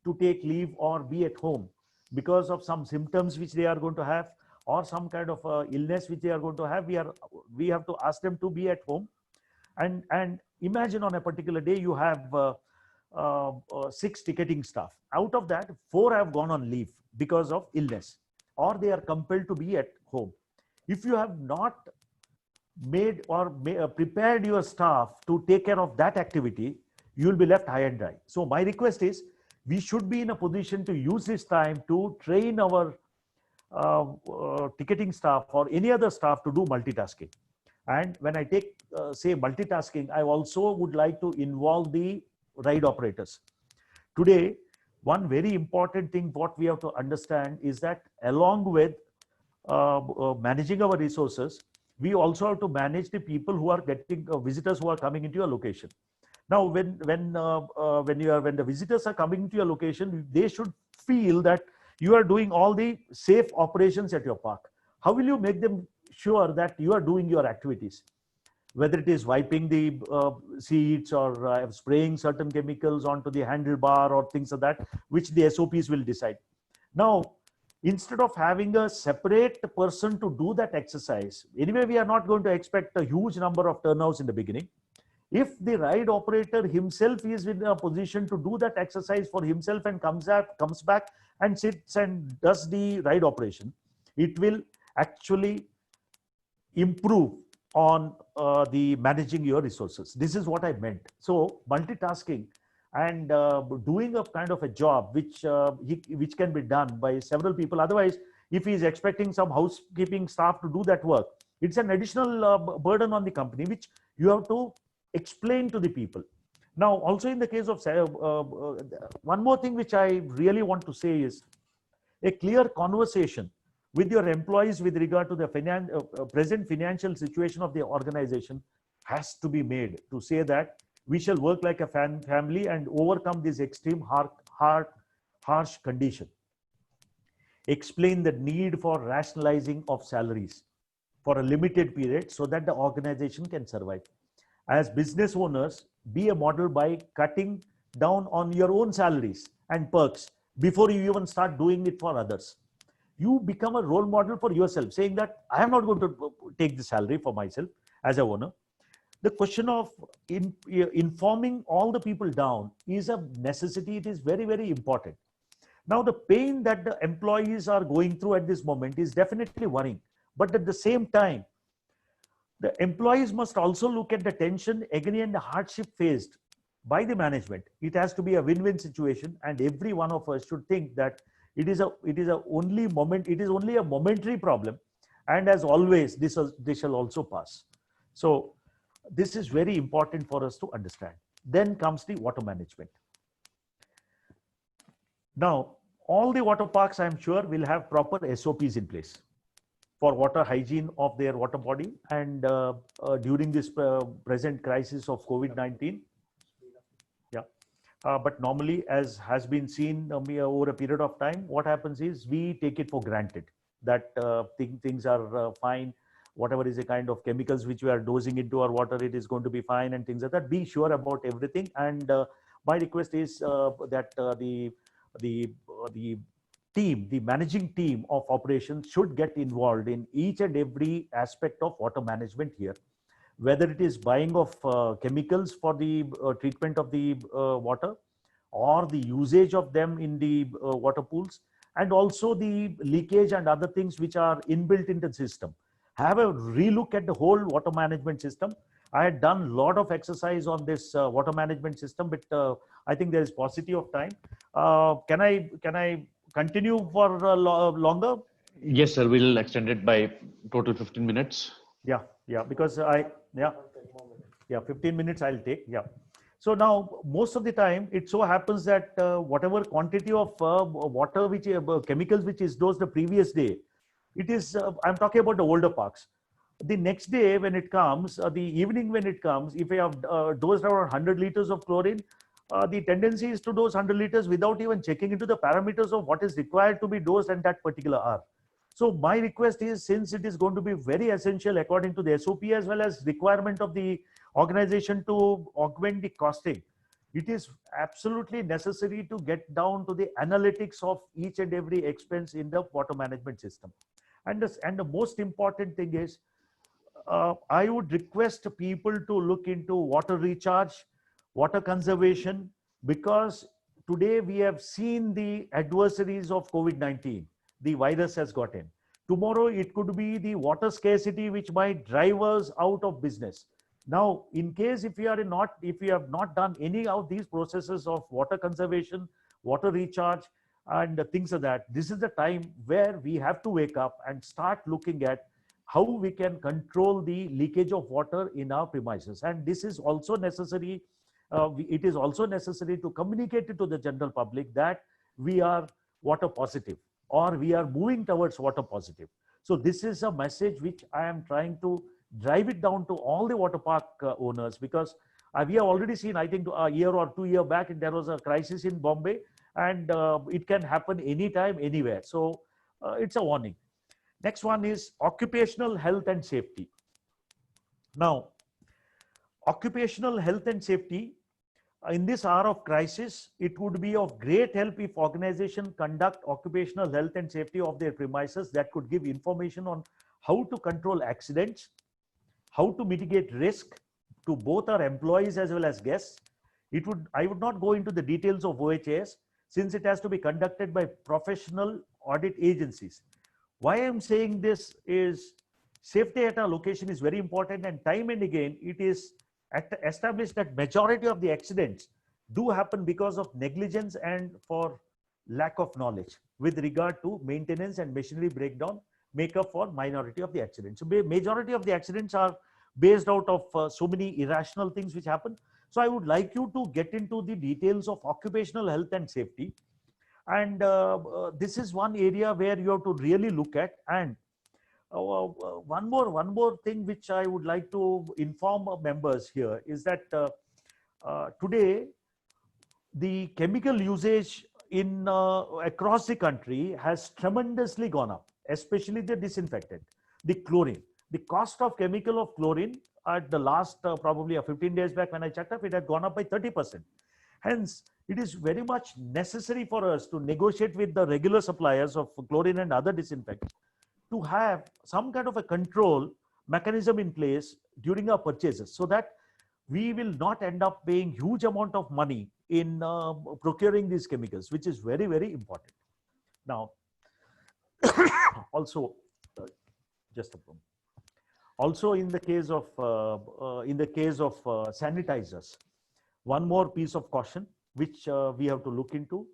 C: to take leave or be at home because of some symptoms which they are going to have, or some kind of illness which they are going to have. We have to ask them to be at home. And imagine on a particular day you have 6 ticketing staff. Out of that, 4 have gone on leave because of illness, or they are compelled to be at home. If you have not made or prepared your staff to take care of that activity, you will be left high and dry. So my request is, we should be in a position to use this time to train our ticketing staff or any other staff to do multitasking. And when I take say multitasking, I also would like to involve the ride operators. Today, one very important thing what we have to understand is that along with managing our resources, we also have to manage the people who are getting visitors who are coming into your location. Now, when the visitors are coming to your location, they should feel that you are doing all the safe operations at your park. How will you make them sure that you are doing your activities? Whether it is wiping the seats or spraying certain chemicals onto the handlebar or things like that, which the SOPs will decide. Now, instead of having a separate person to do that exercise, anyway, we are not going to expect a huge number of turnouts in the beginning. If the ride operator himself is in a position to do that exercise for himself and comes back and sits and does the ride operation, it will actually improve on the managing your resources. This is what I meant. So multitasking and doing a kind of a job which can be done by several people. Otherwise, if he is expecting some housekeeping staff to do that work, it's an additional burden on the company, which you have to explain to the people. Now, also in the case of one more thing which I really want to say is a clear conversation with your employees with regard to the present financial situation of the organization has to be made, to say that we shall work like a family and overcome this extreme harsh condition. Explain the need for rationalizing of salaries for a limited period so that the organization can survive. As business owners, be a model by cutting down on your own salaries and perks before you even start doing it for others. You become a role model for yourself, saying that I am not going to take the salary for myself as a owner. The question of informing all the people down is a necessity. It is very, very important. Now, the pain that the employees are going through at this moment is definitely worrying. But at the same time, the employees must also look at the tension, agony, and the hardship faced by the management. It has to be a win-win situation, and every one of us should think that it is only a momentary problem, and as always, this shall also pass. So this is very important for us to understand. Then comes the water management. Now, all the water parks, I'm sure, will have proper SOPs in place for water hygiene of their water body, and during this present crisis of COVID-19. Yeah. But normally, as has been seen over a period of time, what happens is we take it for granted that things are fine. Whatever is a kind of chemicals which we are dosing into our water, it is going to be fine and things like that. Be sure about everything. And my request is that the managing team of operations should get involved in each and every aspect of water management here, whether it is buying of chemicals for the treatment of the water, or the usage of them in the water pools, and also the leakage and other things which are inbuilt into the system. Have a relook at the whole water management system. I had done a lot of exercise on this water management system, but I think there is paucity of time. Can I continue for longer?
A: Yes, sir. We'll extend it by total 15 minutes.
C: Yeah, because 15 minutes I'll take. Yeah. So now, most of the time, it so happens that whatever quantity of water, which chemicals which is dosed the previous day, it is, I'm talking about the older parks. The next day when it comes, the evening when it comes, if I have dosed around 100 liters of chlorine, the tendency is to dose 100 liters without even checking into the parameters of what is required to be dosed at that particular hour. So my request is, since it is going to be very essential according to the SOP as well as requirement of the organization to augment the costing, it is absolutely necessary to get down to the analytics of each and every expense in the water management system. And the most important thing is, I would request people to look into water recharge, water conservation, because today we have seen the adversaries of COVID-19. The virus has got in. Tomorrow it could be the water scarcity which might drive us out of business. Now, in case if we have not done any of these processes of water conservation, water recharge, and things like that, this is the time where we have to wake up and start looking at how we can control the leakage of water in our premises. And this is also necessary. It is also necessary to communicate it to the general public that we are water positive, or we are moving towards water positive. So this is a message which I am trying to drive it down to all the water park owners, because we have already seen, I think a year or 2 years back, there was a crisis in Bombay, and it can happen anytime, anywhere. So it's a warning. Next one is occupational health and safety. Now, occupational health and safety, in this hour of crisis, it would be of great help if organizations conduct occupational health and safety of their premises that could give information on how to control accidents, how to mitigate risk to both our employees as well as guests. I would not go into the details of OHS, since it has to be conducted by professional audit agencies. Why I'm saying this is safety at our location is very important, and time and again it is established that majority of the accidents do happen because of negligence and for lack of knowledge with regard to maintenance and machinery breakdown make up for minority of the accidents. So majority of the accidents are based out of so many irrational things which happen. So I would like you to get into the details of occupational health and safety. And this is one area where you have to really look at. And one more thing which I would like to inform our members here is that today the chemical usage in across the country has tremendously gone up, especially the disinfectant, the chlorine. The cost of chemical of chlorine at the last probably 15 days back when I checked up, it had gone up by 30%. Hence, it is very much necessary for us to negotiate with the regular suppliers of chlorine and other disinfectants to have some kind of a control mechanism in place during our purchases, so that we will not end up paying huge amount of money in procuring these chemicals, which is very, very important. Now, also, just a moment. Also, in the case of sanitizers, one more piece of caution which we have to look into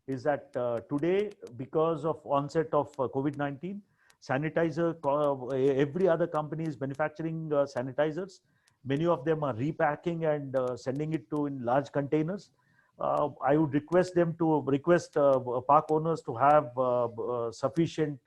C: is that today, because of onset of COVID-19, sanitizer, every other company is manufacturing sanitizers. Many of them are repacking and sending it to in large containers. I would request them to request park owners to have sufficient,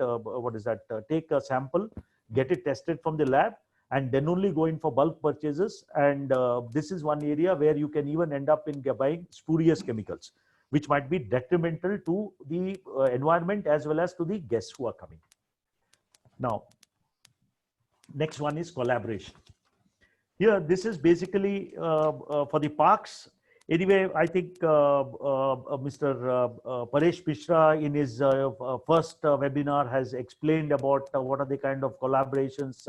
C: take a sample, get it tested from the lab, and then only go in for bulk purchases. And this is one area where you can even end up in buying spurious chemicals, which might be detrimental to the environment as well as to the guests who are coming. Now, next one is collaboration. Here, this is basically for the parks. Anyway, I think Mr. Paresh Mishra in his first webinar has explained about what are the kind of collaborations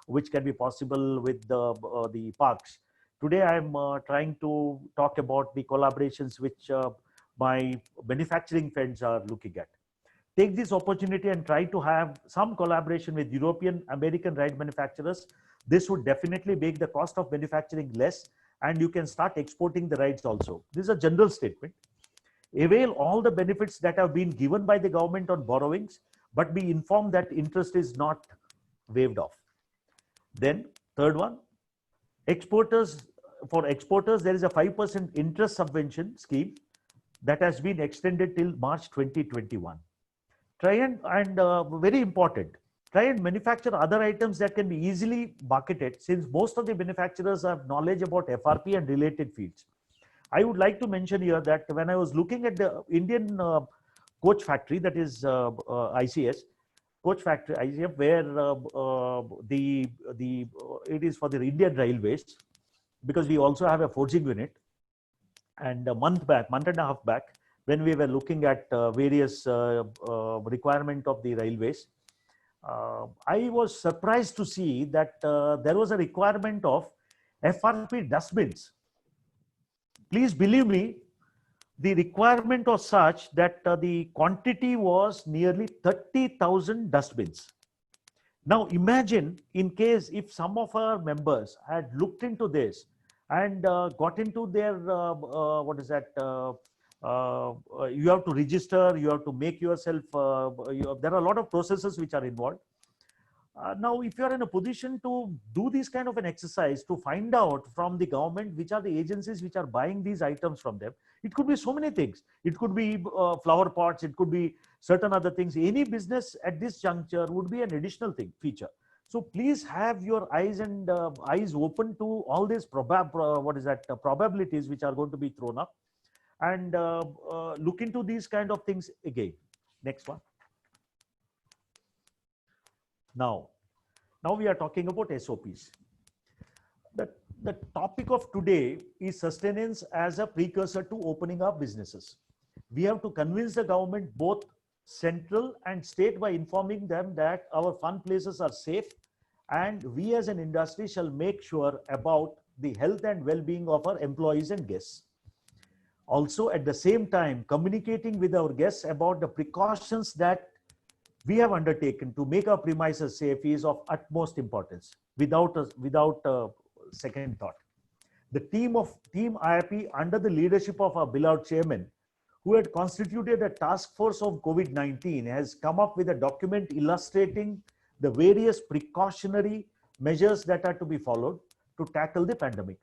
C: which can be possible with the parks. Today, I'm trying to talk about the collaborations which my manufacturing friends are looking at. Take this opportunity and try to have some collaboration with European, American ride manufacturers. This would definitely make the cost of manufacturing less, and you can start exporting the rides also. This is a general statement. Avail all the benefits that have been given by the government on borrowings, but be informed that interest is not waived off. Then third one, for exporters, there is a 5% interest subvention scheme that has been extended till March 2021. Try and very important, try and manufacture other items that can be easily marketed, since most of the manufacturers have knowledge about FRP and related fields. I would like to mention here that when I was looking at the Indian coach factory, that is ICS, coach factory, ICF, where it is for the Indian Railways, because we also have a forging unit. And a month and a half back, when we were looking at various requirement of the railways, I was surprised to see that there was a requirement of FRP dustbins. Please believe me, the requirement was such that the quantity was nearly 30,000 dustbins. Now imagine in case if some of our members had looked into this and got into their, what is that, you have to register, you have to make yourself, there are a lot of processes which are involved. Now, if you are in a position to do this kind of an exercise to find out from the government which are the agencies which are buying these items from them, it could be so many things. It could be flower pots, it could be certain other things. Any business at this juncture would be an additional thing, feature. So please have your eyes and eyes open to all these probabilities which are going to be thrown up, and look into these kind of things again. Next one. Now we are talking about SOPs. The topic of today is sustenance as a precursor to opening up businesses. We have to convince the government, both central and state, by informing them that our fun places are safe, and we as an industry shall make sure about the health and well-being of our employees and guests. Also, at the same time, communicating with our guests about the precautions that we have undertaken to make our premises safe is of utmost importance, without a second thought. The team IIP, under the leadership of our beloved chairman, who had constituted a task force of COVID-19, has come up with a document illustrating the various precautionary measures that are to be followed to tackle the pandemic.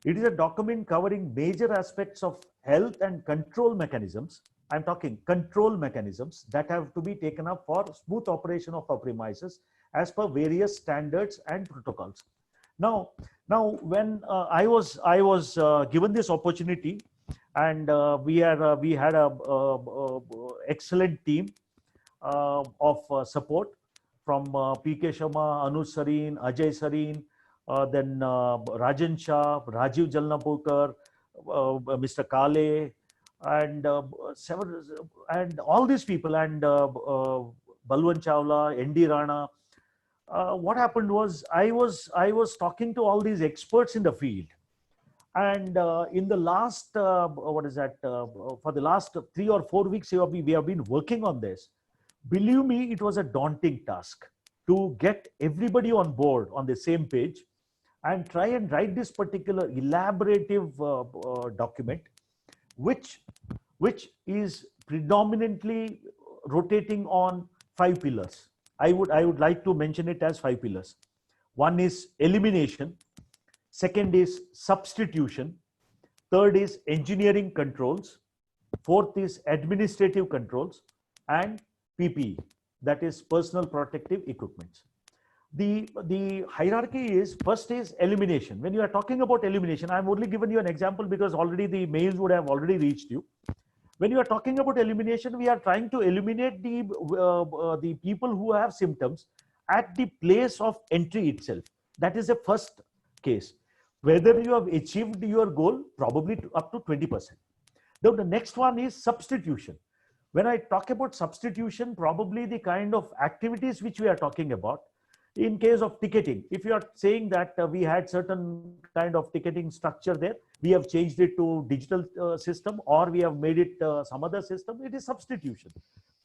C: It is a document covering major aspects of health and control mechanisms. I'm talking control mechanisms that have to be taken up for smooth operation of our premises as per various standards and protocols. Now when I was given this opportunity, and we had a excellent team of support from PK Sharma, Anuj Sareen, Ajay Sareen, then Rajan Shah, Rajiv Jalnapurkar, Mr. Kale, and several, and all these people, and Balwan Chawla, ND Rana. What happened was I was talking to all these experts in the field, and in the last for the last 3 or 4 weeks we have been working on this. Believe me, it was a daunting task to get everybody on board on the same page and try and write this particular elaborative document, which is predominantly rotating on 5 pillars. I would like to mention it as 5 pillars. One is elimination. Second is substitution. Third is engineering controls. Fourth is administrative controls, and PPE, that is personal protective equipment. The hierarchy is, first is elimination. When you are talking about elimination, I've only given you an example because already the mails would have already reached you. When you are talking about elimination, we are trying to eliminate the people who have symptoms at the place of entry itself. That is the first case. Whether you have achieved your goal, probably up to 20%. Then the next one is substitution. When I talk about substitution, probably the kind of activities which we are talking about, in case of ticketing, if you are saying that we had certain kind of ticketing structure there, we have changed it to digital system, or we have made it some other system, it is substitution.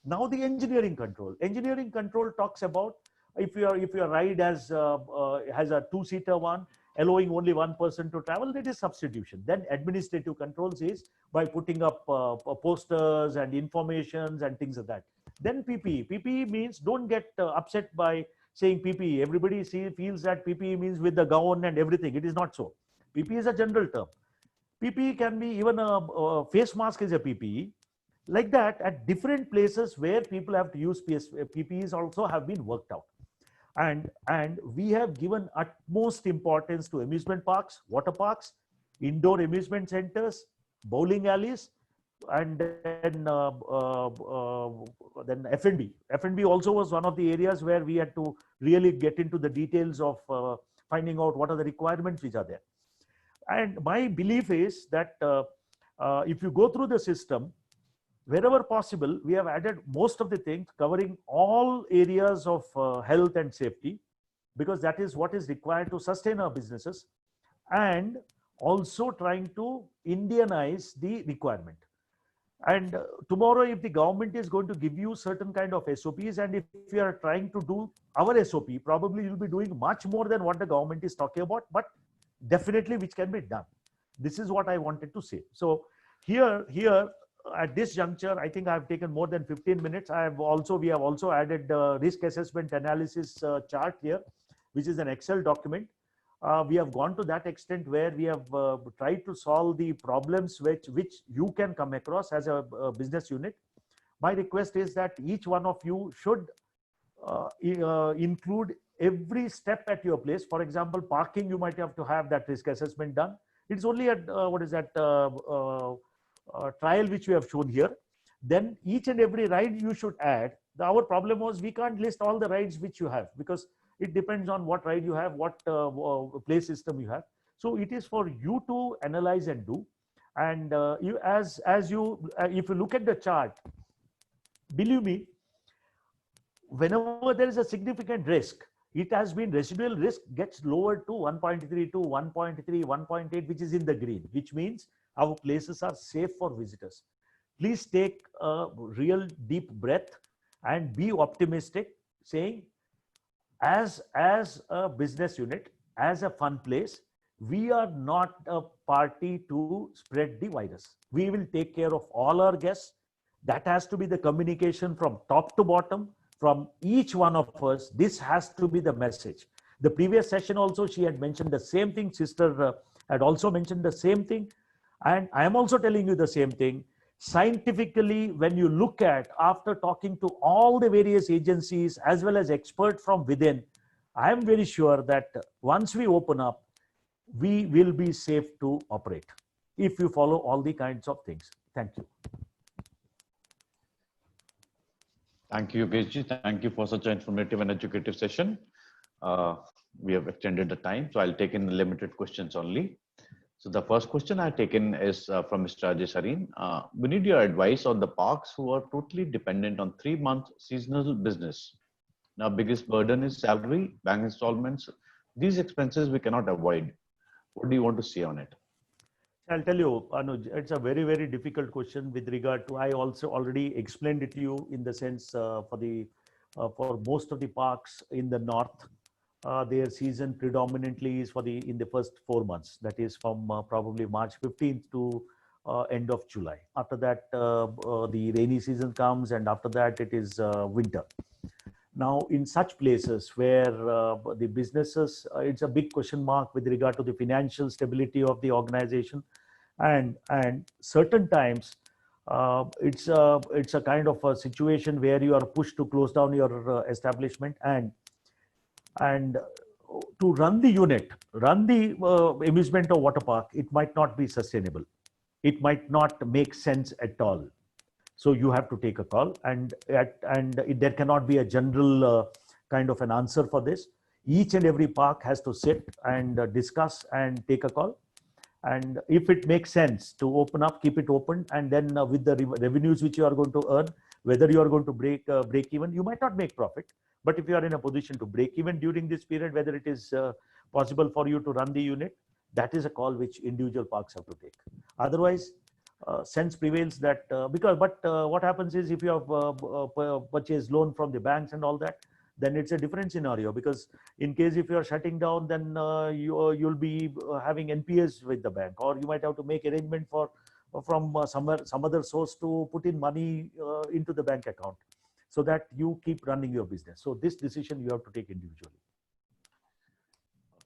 C: Now the engineering control. Engineering control talks about if your ride has a 2-seater one, allowing only one person to travel, that is substitution. Then administrative controls is by putting up posters and informations and things like that. Then PPE. PPE means, don't get upset by saying PPE. Everybody feels that PPE means with the gown and everything. It is not so. PPE is a general term. PPE can be even a face mask is a PPE. Like that, at different places where people have to use PPEs also have been worked out. And we have given utmost importance to amusement parks, water parks, indoor amusement centers, bowling alleys, and then F&B. F&B also was one of the areas where we had to really get into the details of finding out what are the requirements which are there. And my belief is that if you go through the system, wherever possible, we have added most of the things covering all areas of health and safety, because that is what is required to sustain our businesses, and also trying to Indianize the requirement. And tomorrow, if the government is going to give you certain kind of SOPs, and if you are trying to do our SOP, probably you'll be doing much more than what the government is talking about, but definitely which can be done. This is what I wanted to say. So here at this juncture, I think I've taken more than 15 minutes. We have also added risk assessment analysis chart here, which is an Excel document. We have gone to that extent where we have tried to solve the problems which you can come across as a business unit. My request is that each one of you should include every step at your place. For example, parking, you might have to have that risk assessment done. It's only at trial which we have shown here. Then each and every ride you should add. Our problem was we can't list all the rides which you have, because it depends on what ride you have, what play system you have. So it is for you to analyze and do. And if you look at the chart, believe me, whenever there is a significant risk, it has been residual risk gets lowered to 1.32, 1.3, 1.8, which is in the green, which means our places are safe for visitors. Please take a real deep breath and be optimistic, saying, as a business unit, as a fun place, we are not a party to spread the virus. We will take care of all our guests. That has to be the communication from top to bottom, from each one of us. This has to be the message. The previous session also, she had mentioned the same thing. Sister had also mentioned the same thing. And I am also telling you the same thing. Scientifically, when you look at, after talking to all the various agencies as well as experts from within, I am very sure that once we open up, we will be safe to operate if you follow all the kinds of things. Thank you.
A: Thank you, Yogeshji. Thank you for such an informative and educative session. We have extended the time, so I'll take in limited questions only. So the first question I've taken is from Mr. Ajay Sareen. We need your advice on the parks who are totally dependent on 3-month seasonal business. Now, biggest burden is salary, bank installments. These expenses we cannot avoid. What do you want to say on it?
C: I'll tell you, Anuj, it's a very, very difficult question with regard to, I also already explained it to you in the sense for most of the parks in the north, their season predominantly is in the first 4 months. That is from probably March 15th to end of July. After that, the rainy season comes, and after that it is winter. Now, in such places where the businesses, it's a big question mark with regard to the financial stability of the organization, and certain times it's a kind of a situation where you are pushed to close down your establishment, and to run the unit, run the amusement or water park, it might not be sustainable. It might not make sense at all. So you have to take a call, and there cannot be a general kind of an answer for this. Each and every park has to sit and discuss and take a call. And if it makes sense to open up, keep it open. And then with the revenues which you are going to earn, whether you are going to break even, you might not make profit. But if you are in a position to break even during this period, whether it is possible for you to run the unit, that is a call which individual parks have to take. Otherwise, sense prevails that what happens is, if you have purchased loan from the banks and all that, then it's a different scenario, because in case if you are shutting down, then you'll be having NPAs with the bank, or you might have to make arrangement from some other source to put in money into the bank account, so that you keep running your business. So this decision you have to take individually.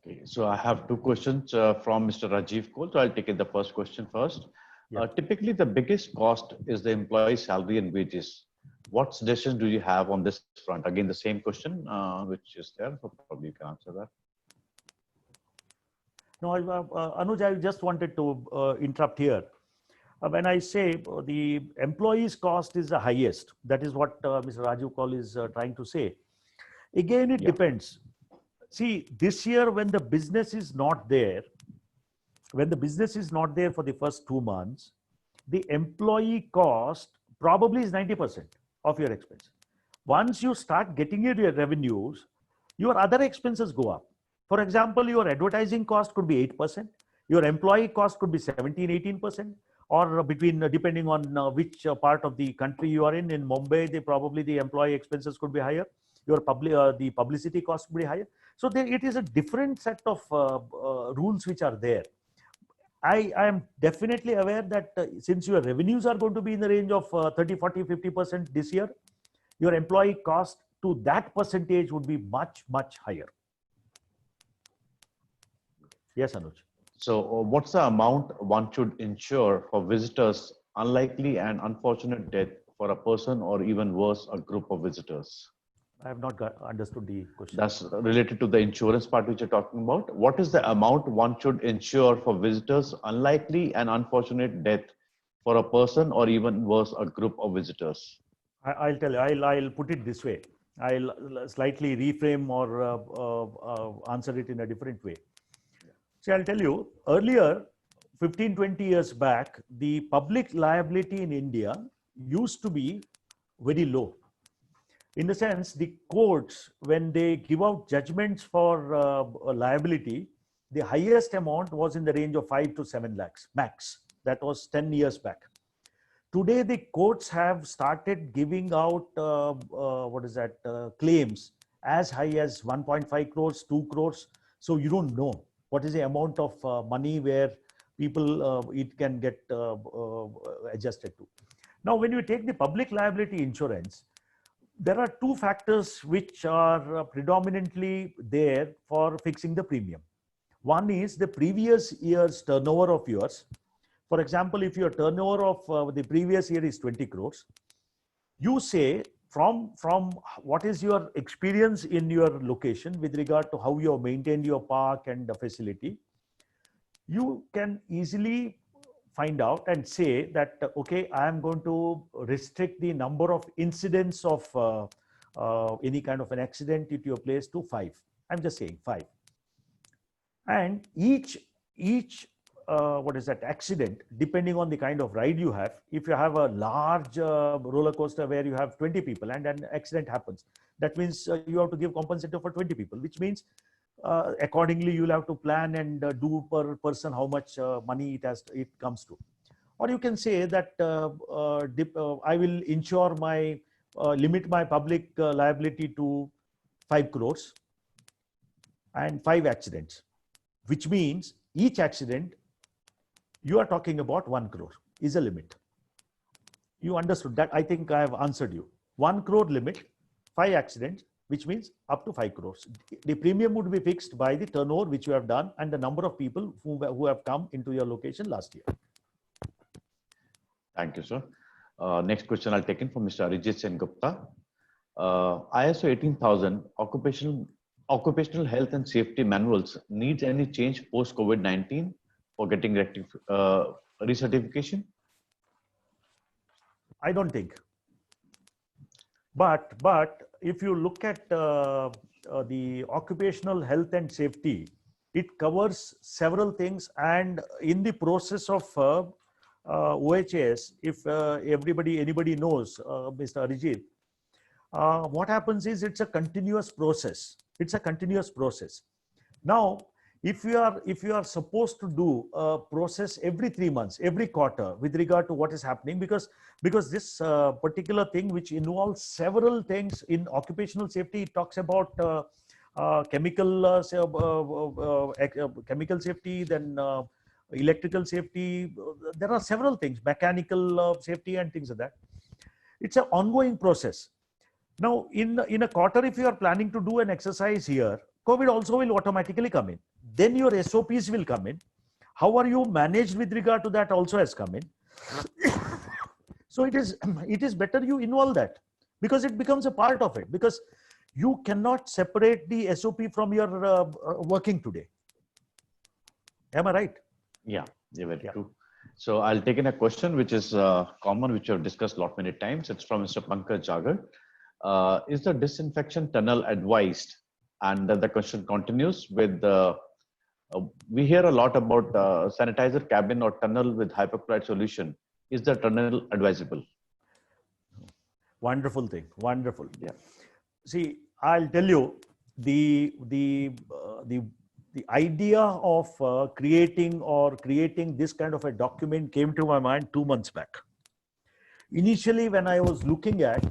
A: Okay, so I have 2 questions from Mr. Rajiv Kohl. So I'll take it the first question first.
C: Yeah.
A: Typically, the biggest cost is the employee salary and wages. What suggestions do you have on this front? Again, the same question which is there, so probably you can answer that.
C: No, Anuj, I just wanted to interrupt here. When I say the employees' cost is the highest, that is what Mr. Rajiv Kohl is trying to say. Again, it depends. See, this year when the business is not there, for the first 2 months, the employee cost probably is 90% of your expense. Once you start getting your revenues, your other expenses go up. For example, your advertising cost could be 8%, your employee cost could be 17, 18%, or between, depending on which part of the country you are in Mumbai, the employee expenses could be higher, the publicity cost could be higher. So it is a different set of rules which are there. I am definitely aware that since your revenues are going to be in the range of 30, 40, 50% this year, your employee cost to that percentage would be much, much higher. Yes, Anuj.
A: So, what's the amount one should insure for visitors' unlikely and unfortunate death for a person or even worse, a group of visitors?
C: I have not understood the question.
A: That's related to the insurance part which you're talking about. What is the amount one should insure for visitors' unlikely and unfortunate death for a person or even worse, a group of visitors?
C: I'll tell you, I'll put it this way. I'll slightly reframe or answer it in a different way. See, I'll tell you, earlier, 15, 20 years back, the public liability in India used to be very low. In the sense, the courts, when they give out judgments for liability, the highest amount was in the range of 5 to 7 lakhs max. That was 10 years back. Today, the courts have started giving out claims as high as 1.5 crores, 2 crores. So you don't know what is the amount of money where people it can get adjusted to. Now, when you take the public liability insurance, there are two factors which are predominantly there for fixing the premium. One is the previous year's turnover of yours. For example, if your turnover of the previous year is 20 crores, you say from what is your experience in your location with regard to how you have maintained your park and the facility, you can easily find out and say that, okay, I am going to restrict the number of incidents of any kind of an accident at your place to 5. I'm just saying 5. And each accident, depending on the kind of ride you have, if you have a large roller coaster where you have 20 people and an accident happens, that means you have to give compensation for 20 people, which means accordingly you'll have to plan and do per person how much money it comes to. Or you can say that I will insure limit my public liability to 5 crores and 5 accidents, which means each accident you are talking about 1 crore is a limit. You understood that? I think I have answered you. 1 crore limit, 5 accidents, which means up to 5 crores. The premium would be fixed by the turnover which you have done and the number of people who have come into your location last year.
A: Thank you, sir. Next question I'll take in from Mr. Arijit Sen Gupta. ISO 18000 occupational health and safety manuals needs any change post COVID-19 for getting recertification?
C: I don't think. But if you look at the occupational health and safety, it covers several things. And in the process of OHS, if anybody knows, Mr. Arijit, what happens is it's a continuous process. It's a continuous process. Now, if you are supposed to do a process every 3 months, every quarter with regard to what is happening, because this particular thing which involves several things in occupational safety, it talks about chemical safety, then electrical safety. There are several things, mechanical safety and things like that. It's an ongoing process. Now, in a quarter, if you are planning to do an exercise here, COVID also will automatically come in. Then your SOPs will come in. How are you managed with regard to that also has come in. So it is better you involve that because it becomes a part of it, because you cannot separate the SOP from your working today. Am I right?
A: Yeah, very true. So I'll take in a question which is common, which we've discussed a lot many times. It's from Mr. Pankaj Jagar. Is the disinfection tunnel advised? And then the question continues with we hear a lot about sanitizer cabin or tunnel with hypochlorite solution. Is the tunnel advisable?
C: Wonderful thing. Wonderful.
A: Yeah.
C: See, I'll tell you the idea of creating this kind of a document came to my mind 2 months back. Initially, when I was looking at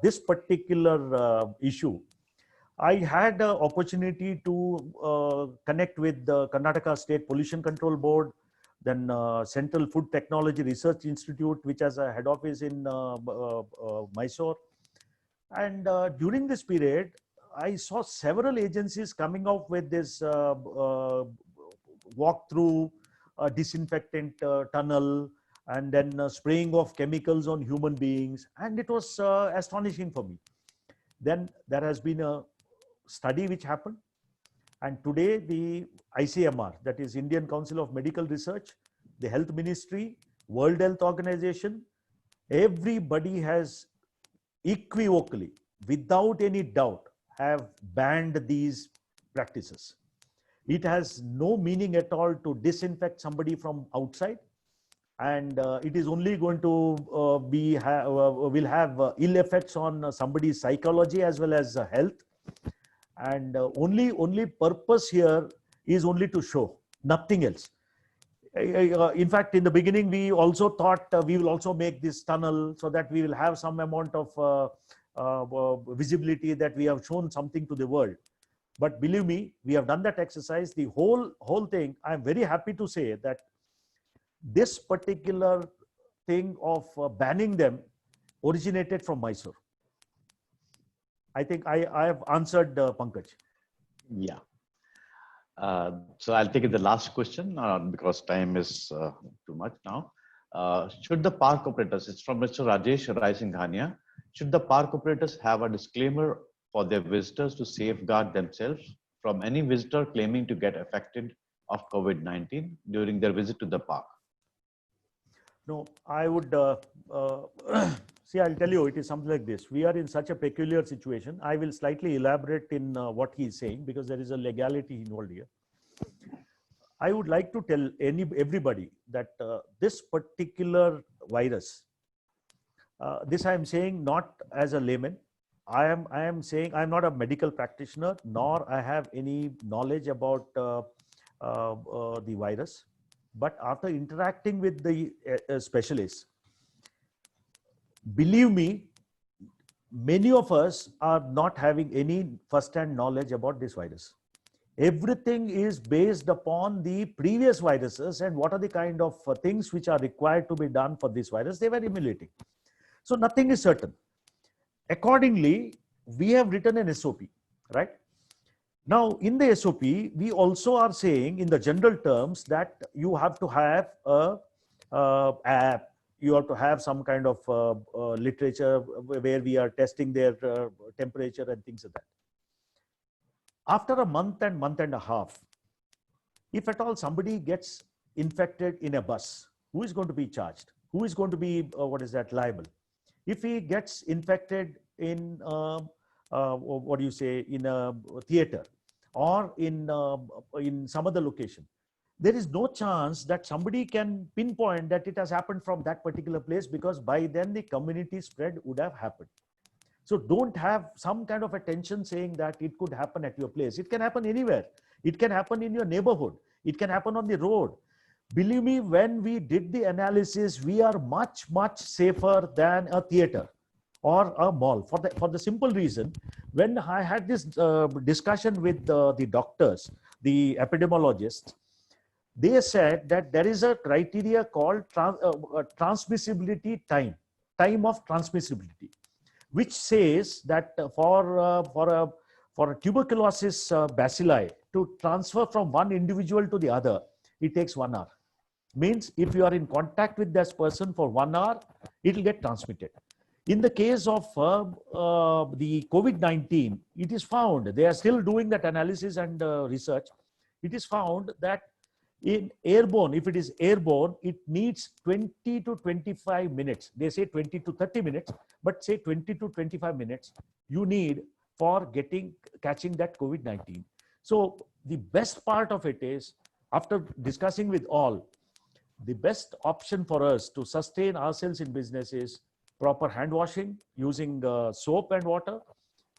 C: this particular issue, I had an opportunity to connect with the Karnataka State Pollution Control Board, then Central Food Technology Research Institute, which has a head office in Mysore. And during this period, I saw several agencies coming up with this walk-through disinfectant tunnel, and then spraying of chemicals on human beings. And it was astonishing for me. Then there has been a study which happened. And today the ICMR, that is Indian Council of Medical Research, the Health Ministry, World Health Organization, everybody has equivocally, without any doubt, have banned these practices. It has no meaning at all to disinfect somebody from outside, and it is only going to will have ill effects on somebody's psychology as well as health. And only purpose here is only to show, nothing else. In fact, in the beginning, we also thought we will also make this tunnel so that we will have some amount of visibility that we have shown something to the world. But believe me, we have done that exercise. The whole thing, I'm very happy to say that this particular thing of banning them originated from Mysore. I think I have answered Pankaj.
A: Yeah. So I'll take it the last question because time is too much now. Should the park operators, it's from Mr. Rajesh Raisinghania, should the park operators have a disclaimer for their visitors to safeguard themselves from any visitor claiming to get affected of COVID-19 during their visit to the park?
C: No, I would see, I'll tell you, it is something like this. We are in such a peculiar situation. I will slightly elaborate in what he is saying because there is a legality involved here. I would like to tell everybody that this particular virus, this I am saying not as a layman. I am saying I'm not a medical practitioner, nor I have any knowledge about the virus. But after interacting with the specialists, believe me, many of us are not having any first-hand knowledge about this virus. Everything is based upon the previous viruses and what are the kind of things which are required to be done for this virus. They were emulating. So nothing is certain. Accordingly, we have written an SOP, right? Now, in the SOP, we also are saying in the general terms that you have to have a app, you have to have some kind of literature where we are testing their temperature and things like that. After a month and a half, if at all somebody gets infected in a bus, who is going to be charged? Who is going to be, liable? If he gets infected in in a theater or in some other location, there is no chance that somebody can pinpoint that it has happened from that particular place because by then the community spread would have happened. So don't have some kind of a tension saying that it could happen at your place. It can happen anywhere. It can happen in your neighborhood. It can happen on the road. Believe me, when we did the analysis, we are much, much safer than a theater or a mall for the simple reason. When I had this discussion with the doctors, the epidemiologists, they said that there is a criteria called transmissibility time of transmissibility, which says that for a tuberculosis bacilli to transfer from one individual to the other, it takes 1 hour. Means if you are in contact with this person for 1 hour, it will get transmitted. In the case of the COVID-19, it is found, they are still doing that analysis and research. It is found that in airborne, if it is airborne, it needs 20 to 25 minutes. They say 20 to 30 minutes, but say 20 to 25 minutes you need for catching that COVID-19. So the best part of it is, after discussing with all, the best option for us to sustain ourselves in business is proper hand washing using soap and water,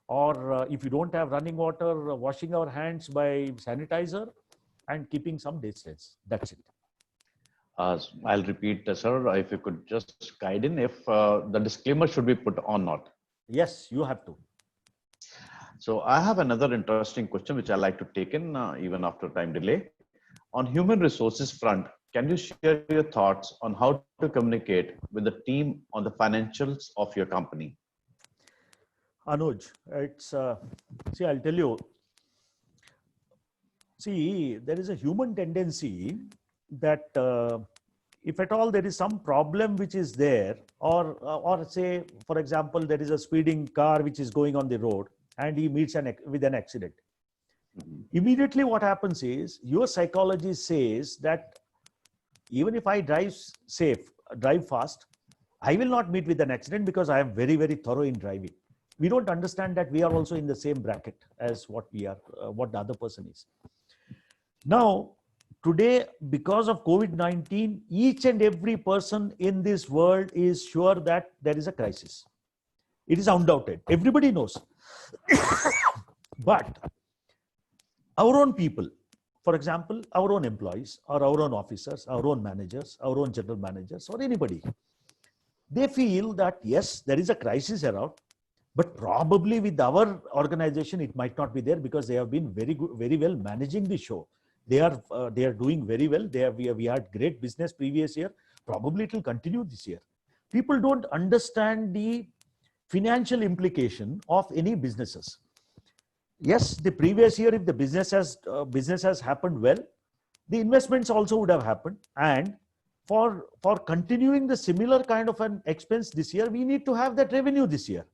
C: or if you don't have running water, washing our hands by sanitizer and keeping some distance. That's it.
A: I'll repeat, sir, if you could just guide in if the disclaimer should be put or not.
C: Yes, you have to.
A: So I have another interesting question which I like to take in even after time delay. On human resources front, can you share your thoughts on how to communicate with the team on the financials of your company?
C: Anuj, it's see, I'll tell you. See, there is a human tendency that if at all there is some problem which is there, or say, for example, there is a speeding car which is going on the road and he meets with an accident. Immediately what happens is your psychology says that even if I drive safe, drive fast, I will not meet with an accident because I am very, very thorough in driving. We don't understand that we are also in the same bracket as what we are, what the other person is. Now, today, because of COVID-19, each and every person in this world is sure that there is a crisis. It is undoubted. Everybody knows. But our own people, for example, our own employees or our own officers, our own managers, our own general managers, or anybody, they feel that yes, there is a crisis around, but probably with our organization, it might not be there because they have been very good, very well managing the show. They are doing very well. We had great business previous year. Probably it will continue this year. People don't understand the financial implication of any businesses. Yes, the previous year, if the business has happened well, the investments also would have happened. And for continuing the similar kind of an expense this year, we need to have that revenue this year,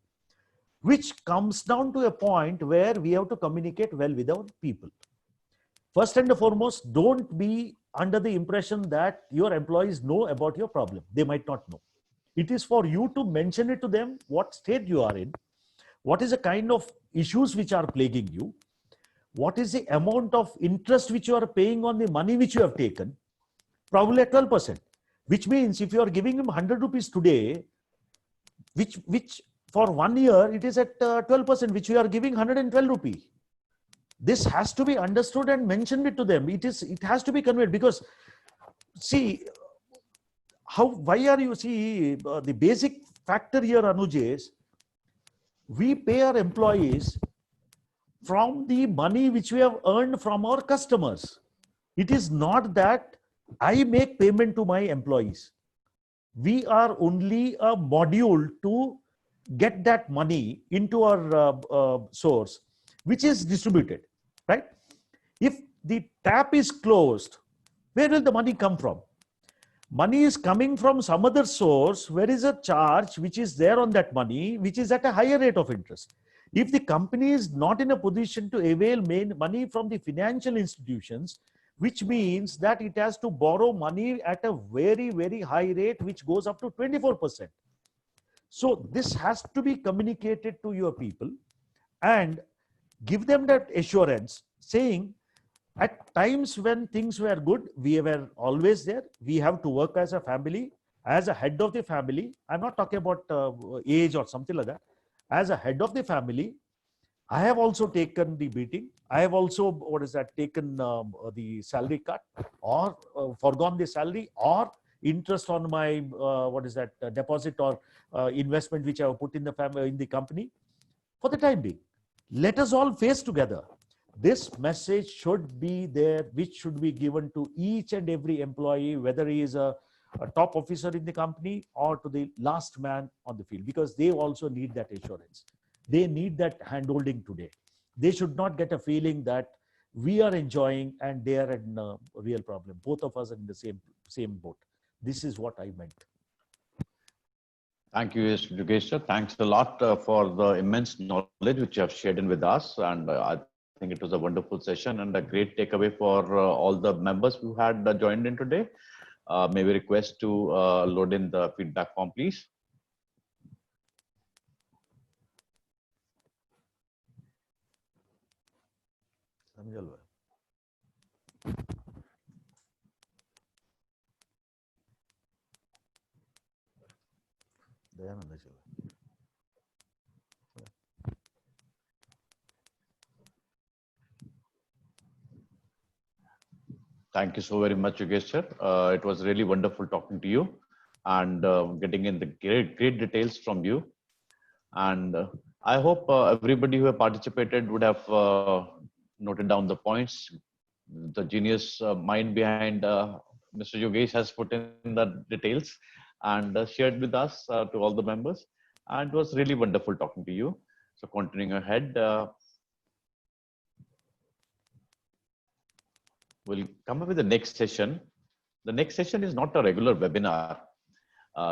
C: which comes down to a point where we have to communicate well with our people. First and foremost, don't be under the impression that your employees know about your problem. They might not know. It is for you to mention it to them, what state you are in, what is the kind of issues which are plaguing you, what is the amount of interest which you are paying on the money which you have taken, probably at 12%, which means if you are giving him 100 rupees today, which for 1 year, it is at 12%, which you are giving 112 rupees. This has to be understood and mentioned it to them. It has to be conveyed because, see, why are you, see, the basic factor here, Anuj, is we pay our employees from the money which we have earned from our customers. It is not that I make payment to my employees. We are only a module to get that money into our source, which is distributed, right? If the tap is closed, where will the money come from? Money is coming from some other source where is a charge which is there on that money, which is at a higher rate of interest. If the company is not in a position to avail money from the financial institutions, which means that it has to borrow money at a very, very high rate, which goes up to 24%. So this has to be communicated to your people and give them that assurance, saying at times when things were good, we were always there. We have to work as a family, as a head of the family. I'm not talking about age or something like that. As a head of the family, I have also taken the beating. I have also, taken the salary cut or forgone the salary or interest on my, deposit or investment which I have put in the family, in the company for the time being. Let us all face together. This message should be there, which should be given to each and every employee, whether he is a top officer in the company or to the last man on the field, because they also need that assurance. They need that handholding today. They should not get a feeling that we are enjoying and they are in a real problem. Both of us are in the same boat. This is what I meant.
A: Thank you, Yogesh sir. Thanks a lot for the immense knowledge which you have shared in with us. And I think it was a wonderful session and a great takeaway for all the members who had joined in today. May we request to load in the feedback form, please. Thank you so very much, Yogesh sir. It was really wonderful talking to you and getting in the great details from you. And I hope everybody who have participated would have noted down the points. The genius mind behind Mr. Yogesh has put in the details and shared with us to all the members. And it was really wonderful talking to you. So continuing ahead, we'll come up with the next session. The next session is not a regular webinar.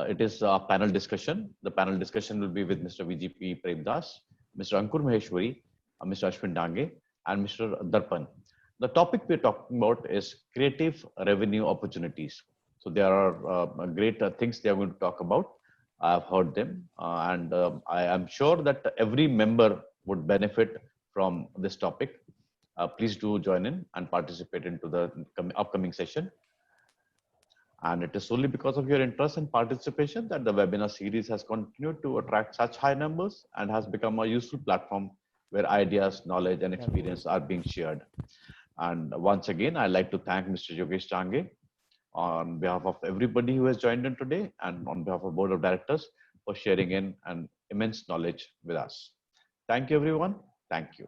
A: It is a panel discussion. The panel discussion will be with Mr. VGP Premdas, Mr. Ankur Maheshwari, Mr. Ashwin Dange, and Mr. Darpan. The topic we're talking about is creative revenue opportunities. So there are great things they are going to talk about. I've heard them, and I am sure that every member would benefit from this topic. Please do join in and participate into the upcoming session. And it is solely because of your interest and participation that the webinar series has continued to attract such high numbers and has become a useful platform where ideas, knowledge, and experience are being shared. And once again, I'd like to thank Mr. Yogesh Dange on behalf of everybody who has joined in today and on behalf of Board of Directors for sharing in an immense knowledge with us. Thank you, everyone. Thank you.